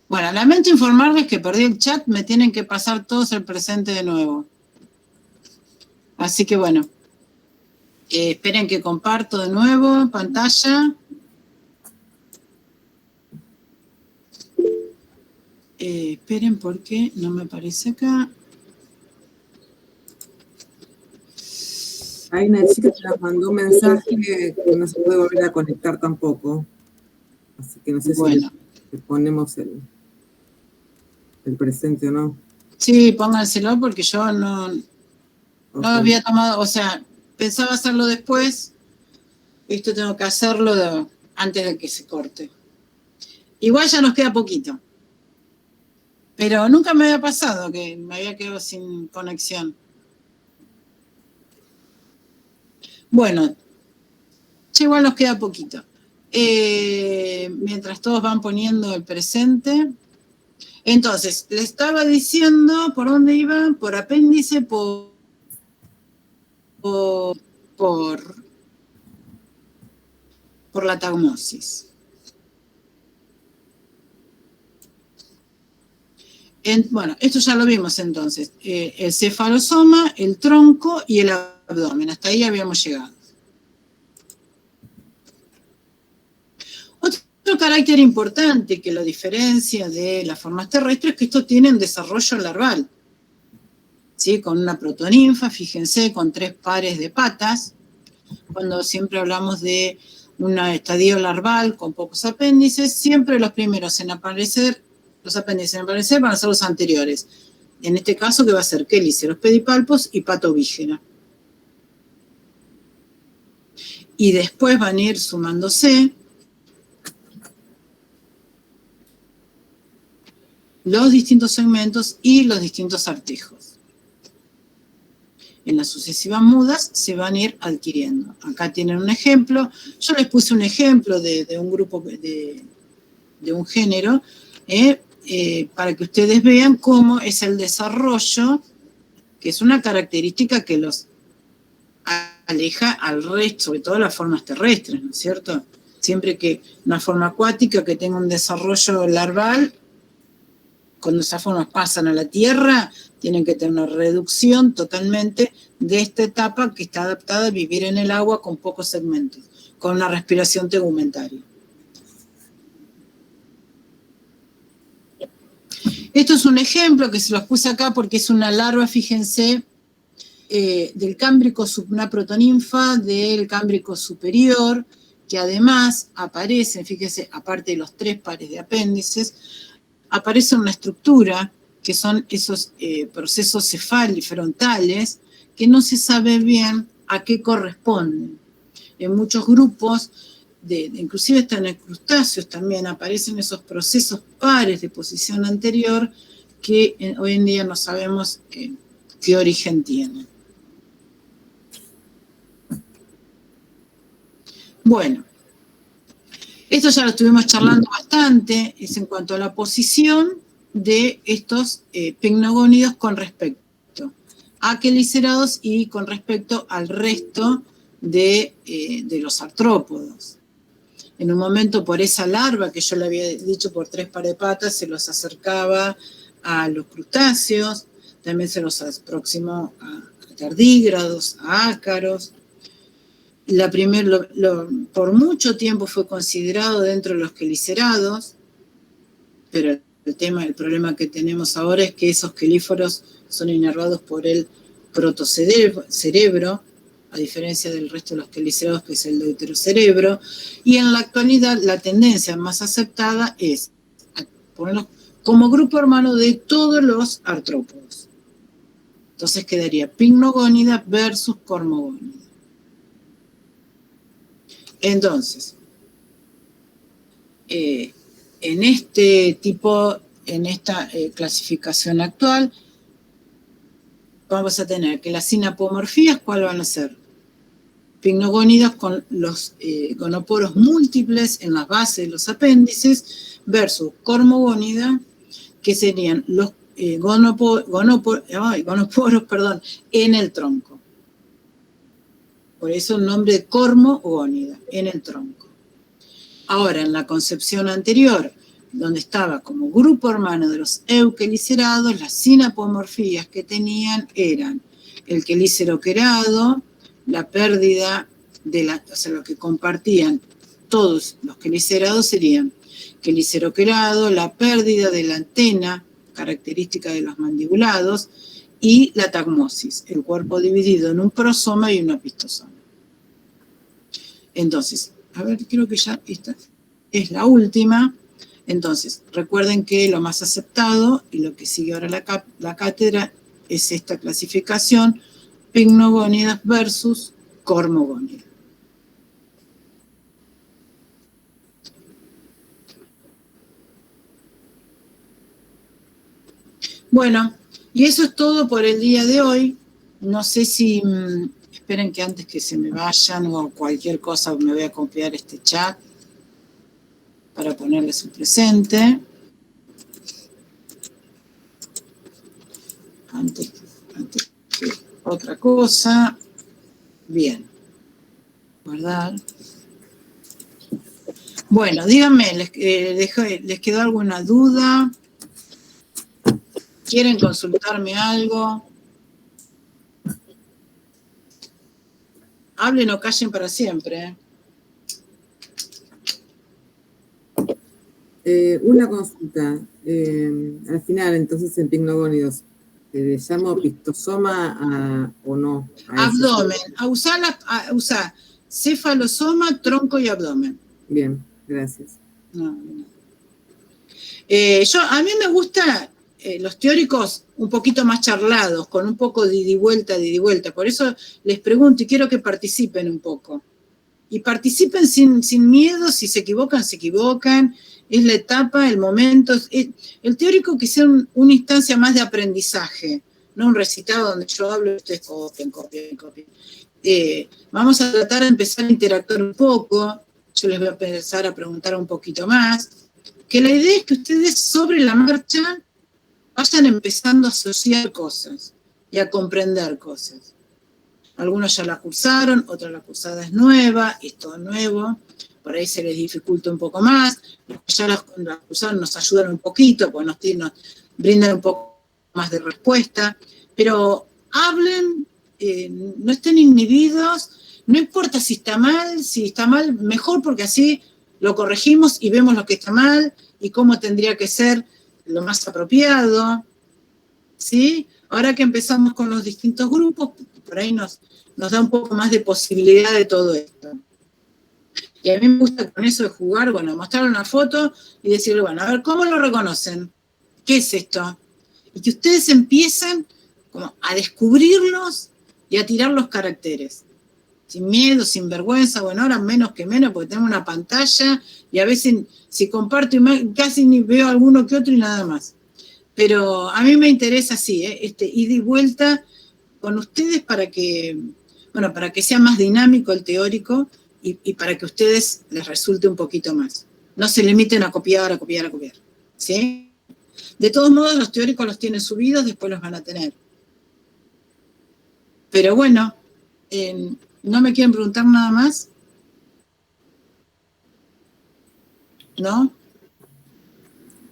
Bueno, lamento informarles que perdí el chat. Me tienen que pasar todos el presente de nuevo. Así que bueno. Esperen que comparto de nuevo pantalla. Esperen porque no me aparece acá. Hay una chica que nos mandó un mensaje que no se puede volver a conectar tampoco. Así que no sé si le ponemos el presente o no. Sí, pónganselo porque yo no había tomado, o sea, pensaba hacerlo después. Esto tengo que hacerlo antes de que se corte. Igual ya nos queda poquito. Pero nunca me había pasado que me había quedado sin conexión. Bueno, ya igual nos queda poquito. Mientras todos van poniendo el presente. Entonces, le estaba diciendo por dónde iba, por apéndice, por la tagmosis. Bueno, esto ya lo vimos entonces. El cefalosoma, el tronco y el abdomen. Hasta ahí habíamos llegado. Otro carácter importante que lo diferencia de las formas terrestres es que estos tienen desarrollo larval. ¿Sí? Con una protoninfa, fíjense, con 3 pares de patas. Cuando siempre hablamos de un estadio larval con pocos apéndices, siempre los primeros en aparecer, los apéndices en aparecer van a ser los anteriores. En este caso, que va a ser quelíceros, pedipalpos y pato vígera. Y después van a ir sumándose los distintos segmentos y los distintos artejos. En las sucesivas mudas se van a ir adquiriendo. Acá tienen un ejemplo. Yo les puse un ejemplo de un grupo, de un género, para que ustedes vean cómo es el desarrollo, que es una característica que los aleja al resto, sobre todo las formas terrestres, ¿no es cierto? Siempre que una forma acuática que tenga un desarrollo larval, cuando esas formas pasan a la tierra, tienen que tener una reducción totalmente de esta etapa que está adaptada a vivir en el agua con pocos segmentos, con una respiración tegumentaria. Esto es un ejemplo que se los puse acá porque es una larva, fíjense, del cámbrico, una protoninfa del cámbrico superior, que además aparecen, fíjense, aparte de los 3 pares de apéndices, aparece una estructura que son esos procesos cefalifrontales que no se sabe bien a qué corresponden. En muchos grupos, inclusive hasta en crustáceos también, aparecen esos procesos pares de posición anterior que hoy en día no sabemos qué origen tienen. Bueno, esto ya lo estuvimos charlando bastante, es en cuanto a la posición de estos picnogónidos con respecto a quelícerados y con respecto al resto de los artrópodos. En un momento, por esa larva que yo le había dicho por 3 pares de patas, se los acercaba a los crustáceos, también se los aproximó a tardígrados, a ácaros. Por mucho tiempo fue considerado dentro de los quelícerados, pero el problema que tenemos ahora es que esos quelíforos son inervados por el protocerebro, a diferencia del resto de los quelícerados, que es el deuterocerebro, y en la actualidad la tendencia más aceptada es ponerlos como grupo hermano de todos los artrópodos. Entonces quedaría picnogónida versus cormogónida. Entonces, en esta clasificación actual, vamos a tener que las sinapomorfías, ¿cuáles van a ser? Picnogónidas con los gonoporos múltiples en las bases de los apéndices, versus cormogónida, que serían los gonoporos en el tronco. Por eso el nombre de cormogónida, en el tronco. Ahora, en la concepción anterior, donde estaba como grupo hermano de los euquelicerados, las sinapomorfías que tenían eran el quelícero querado, la pérdida o sea, lo que compartían todos los quelicerados serían quelícero querado, la pérdida de la antena características de los mandibulados, y la tagmosis, el cuerpo dividido en un prosoma y un opistosoma. Entonces, a ver, creo que ya esta es la última. Entonces, recuerden que lo más aceptado, y lo que sigue ahora la cátedra, es esta clasificación, Pycnogónidas versus Cormogónidas. Bueno, y eso es todo por el día de hoy. No sé si, esperen que antes que se me vayan o cualquier cosa me voy a copiar este chat para ponerles el presente. Antes que otra cosa. Bien. Guardar. Bueno, díganme, ¿les quedó alguna duda? ¿Quieren consultarme algo? Hablen o callen para siempre. Una consulta. Al final, entonces, en Pycnogónidos, ¿le llamo opistosoma o no? Abdomen. Usá cefalosoma, tronco y abdomen. Bien, gracias. No. A mí me gusta los teóricos un poquito más charlados, con un poco de ida y vuelta. Por eso les pregunto y quiero que participen un poco. Y participen sin miedo, si se equivocan, se equivocan. Es la etapa, el momento. El teórico que sea una instancia más de aprendizaje, no un recitado donde yo hablo y ustedes copien. Vamos a tratar de empezar a interactuar un poco. Yo les voy a empezar a preguntar un poquito más. Que la idea es que ustedes sobre la marcha vayan empezando a asociar cosas y a comprender cosas. Algunos ya la cursaron, otros la cursada es nueva, es todo nuevo, por ahí se les dificulta un poco más, los que ya la cursaron nos ayudan un poquito, pues nos brindan un poco más de respuesta, pero hablen, no estén inhibidos, no importa si está mal, mejor porque así lo corregimos y vemos lo que está mal y cómo tendría que ser lo más apropiado, ¿sí? Ahora que empezamos con los distintos grupos, por ahí nos da un poco más de posibilidad de todo esto. Y a mí me gusta con eso de jugar, bueno, mostrar una foto y decirle, bueno, a ver, ¿cómo lo reconocen? ¿Qué es esto? Y que ustedes empiecen como a descubrirlos y a tirar los caracteres. Sin miedo, sin vergüenza, bueno, ahora menos que menos porque tenemos una pantalla y a veces si comparto casi ni veo alguno que otro y nada más. Pero a mí me interesa así, ida y vuelta con ustedes para que sea más dinámico el teórico y para que a ustedes les resulte un poquito más. No se limiten a copiar, ¿sí? De todos modos, los teóricos los tienen subidos, después los van a tener. Pero bueno, ¿no me quieren preguntar nada más? ¿No?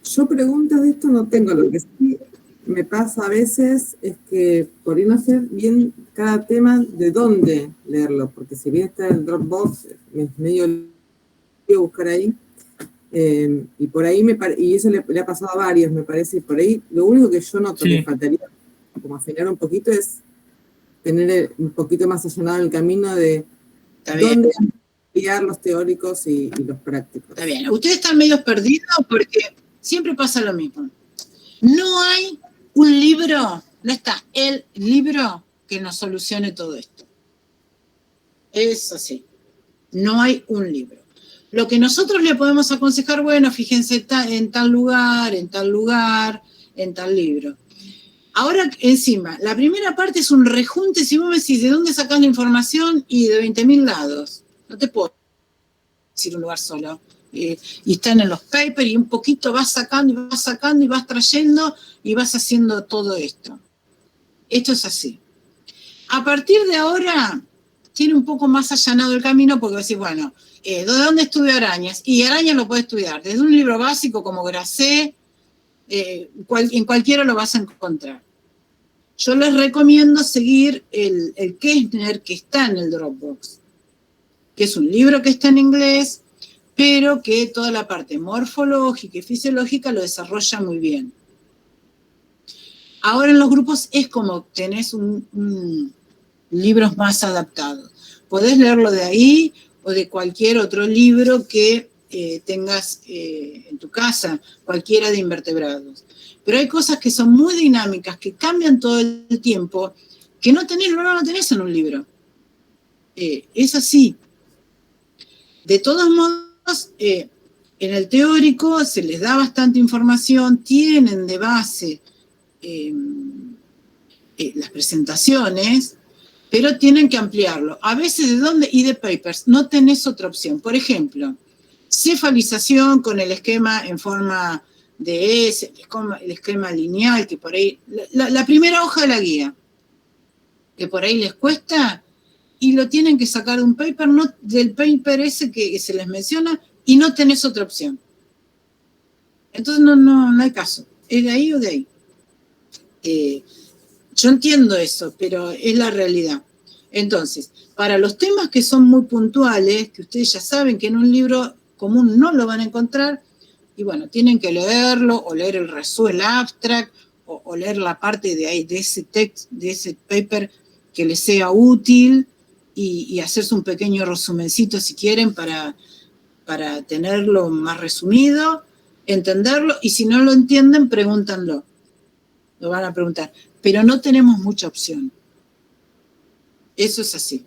Yo preguntas de esto no tengo, lo que sí me pasa a veces es que por ahí no sé bien cada tema de dónde leerlo, porque si bien está en el Dropbox, es medio lío buscar ahí, y por ahí y eso le ha pasado a varios, me parece, y por ahí lo único que yo noto que faltaría como afinar un poquito es tener un poquito más allanado el camino de dónde guiar los teóricos y los prácticos. Está bien. Ustedes están medio perdidos porque siempre pasa lo mismo. No hay un libro, no está el libro que nos solucione todo esto. Es así. No hay un libro. Lo que nosotros le podemos aconsejar, bueno, fíjense en tal lugar, en tal libro. Ahora, encima, la primera parte es un rejunte, si vos me decís de dónde sacás la información y de 20.000 lados. No te puedo decir un lugar solo. Y están en los papers y un poquito vas sacando y vas trayendo y vas haciendo todo esto. Esto es así. A partir de ahora, tiene un poco más allanado el camino porque decís, bueno, ¿de dónde estudio arañas? Y arañas lo puedes estudiar desde un libro básico como Grasset, en cualquiera lo vas a encontrar. Yo les recomiendo seguir el Kestner que está en el Dropbox, que es un libro que está en inglés, pero que toda la parte morfológica y fisiológica lo desarrolla muy bien. Ahora en los grupos es como tenés libros más adaptados. Podés leerlo de ahí o de cualquier otro libro que tengas en tu casa, cualquiera de invertebrados. Pero hay cosas que son muy dinámicas, que cambian todo el tiempo, que no lo tenés en un libro. Es así. De todos modos, en el teórico se les da bastante información, tienen de base las presentaciones, pero tienen que ampliarlo. A veces, ¿de dónde? Y de papers. No tenés otra opción. Por ejemplo, cefalización con el esquema en forma de S, el esquema lineal, que por ahí, la primera hoja de la guía, que por ahí les cuesta, y lo tienen que sacar de un paper, no del paper ese que se les menciona, y no tenés otra opción. Entonces no hay caso. ¿Es de ahí o de ahí? Yo entiendo eso, pero es la realidad. Entonces, para los temas que son muy puntuales, que ustedes ya saben que en un libro común no lo van a encontrar, y bueno, tienen que leerlo, o leer el abstract, o leer la parte de ahí, de ese text, de ese paper que les sea útil, y hacerse un pequeño resumencito si quieren para tenerlo más resumido, entenderlo, y si no lo entienden, pregúntanlo. Lo van a preguntar. Pero no tenemos mucha opción. Eso es así.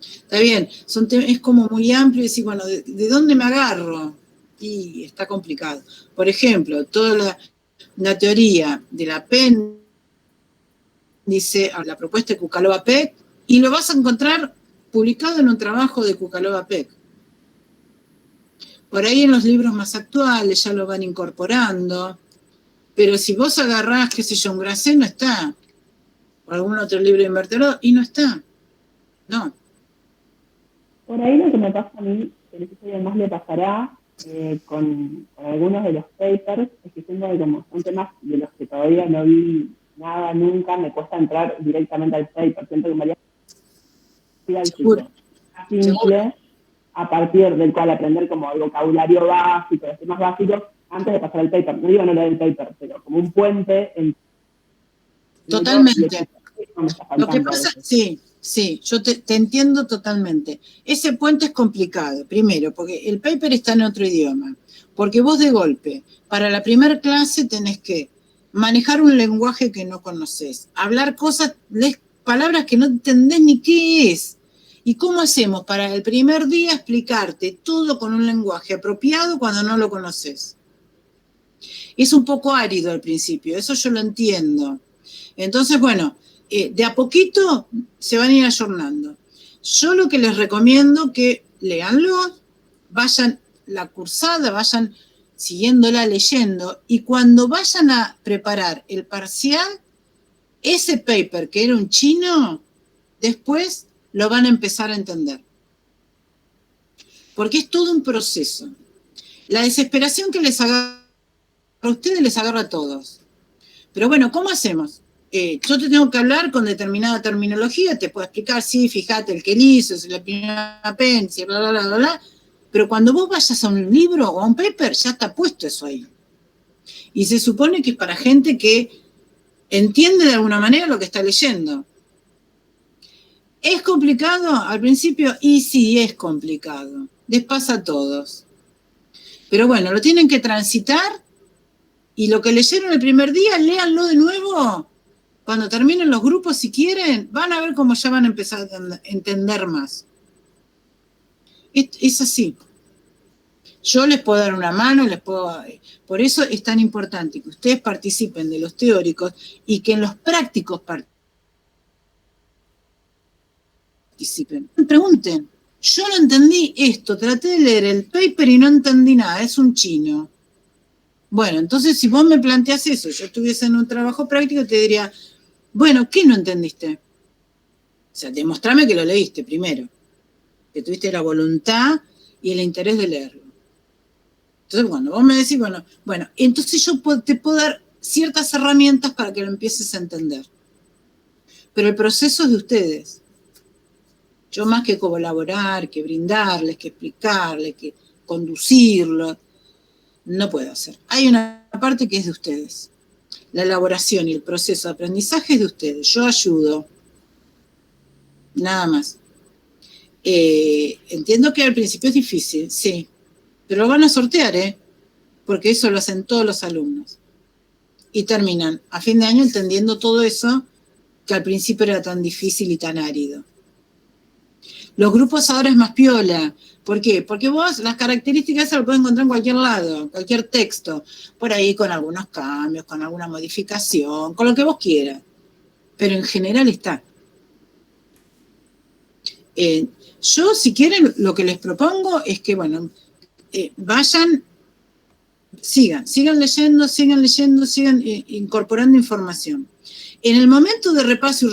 Está bien, es como muy amplio decir, bueno, ¿de dónde me agarro? Y está complicado. Por ejemplo, toda la teoría del apéndice a la propuesta de Kukalova-Peck, y lo vas a encontrar publicado en un trabajo de Kukalova-Peck. Por ahí en los libros más actuales ya lo van incorporando, pero si vos agarrás, qué sé yo, un Grasset, no está. O algún otro libro de invertebrado, y no está. No. Por ahí lo que me pasa a mí, que además le pasará con algunos de los papers, es que siento que como son temas de los que todavía no vi nada nunca, me cuesta entrar directamente al paper. Siento que María simple, a partir del cual aprender como el vocabulario básico, los temas básicos, antes de pasar al paper. No digo no leer el paper, pero como un puente. Totalmente. Lo que pasa, sí, yo te entiendo totalmente. Ese puente es complicado, primero, porque el paper está en otro idioma. Porque vos de golpe, para la primera clase tenés que manejar un lenguaje que no conoces, hablar palabras que no entendés ni qué es. ¿Y cómo hacemos para el primer día explicarte todo con un lenguaje apropiado cuando no lo conoces? Es un poco árido al principio, eso yo lo entiendo. Entonces, bueno, de a poquito se van a ir ayornando. Yo lo que les recomiendo que leanlo, vayan la cursada, vayan siguiéndola leyendo, y cuando vayan a preparar el parcial, ese paper que era un chino, después lo van a empezar a entender. Porque es todo un proceso. La desesperación que les agarra a ustedes les agarra a todos. Pero bueno, ¿cómo hacemos? Yo te tengo que hablar con determinada terminología, te puedo explicar, sí, fíjate, el que liso, es la primera apéndice, bla, bla, bla, bla, bla. Pero cuando vos vayas a un libro o a un paper, ya está puesto eso ahí. Y se supone que es para gente que entiende de alguna manera lo que está leyendo. ¿Es complicado al principio? Y sí, es complicado. Les pasa a todos. Pero bueno, lo tienen que transitar, y lo que leyeron el primer día, léanlo de nuevo. Cuando terminen los grupos, si quieren, van a ver cómo ya van a empezar a entender más. Es así. Yo les puedo dar una mano, por eso es tan importante que ustedes participen de los teóricos y que en los prácticos participen. Pregunten, yo no entendí esto, traté de leer el paper y no entendí nada, es un chino. Bueno, entonces si vos me planteás eso, yo estuviese en un trabajo práctico, te diría, bueno, ¿qué no entendiste? O sea, demostrame que lo leíste primero, que tuviste la voluntad y el interés de leerlo. Entonces, bueno, vos me decís, bueno, entonces yo te puedo dar ciertas herramientas para que lo empieces a entender. Pero el proceso es de ustedes. Yo más que colaborar, que brindarles, que explicarles, que conducirlo, no puedo hacer. Hay una parte que es de ustedes. La elaboración y el proceso de aprendizaje es de ustedes. Yo ayudo. Nada más. Entiendo que al principio es difícil, sí. Pero lo van a sortear, porque eso lo hacen todos los alumnos. Y terminan a fin de año entendiendo todo eso que al principio era tan difícil y tan árido. Los grupos ahora es más piola. ¿Por qué? Porque vos las características esas lo podés encontrar en cualquier lado, cualquier texto, por ahí con algunos cambios, con alguna modificación, con lo que vos quieras. Pero en general está. Yo, si quieren, lo que les propongo es que, bueno, vayan, sigan leyendo, sigan incorporando información. En el momento de repaso y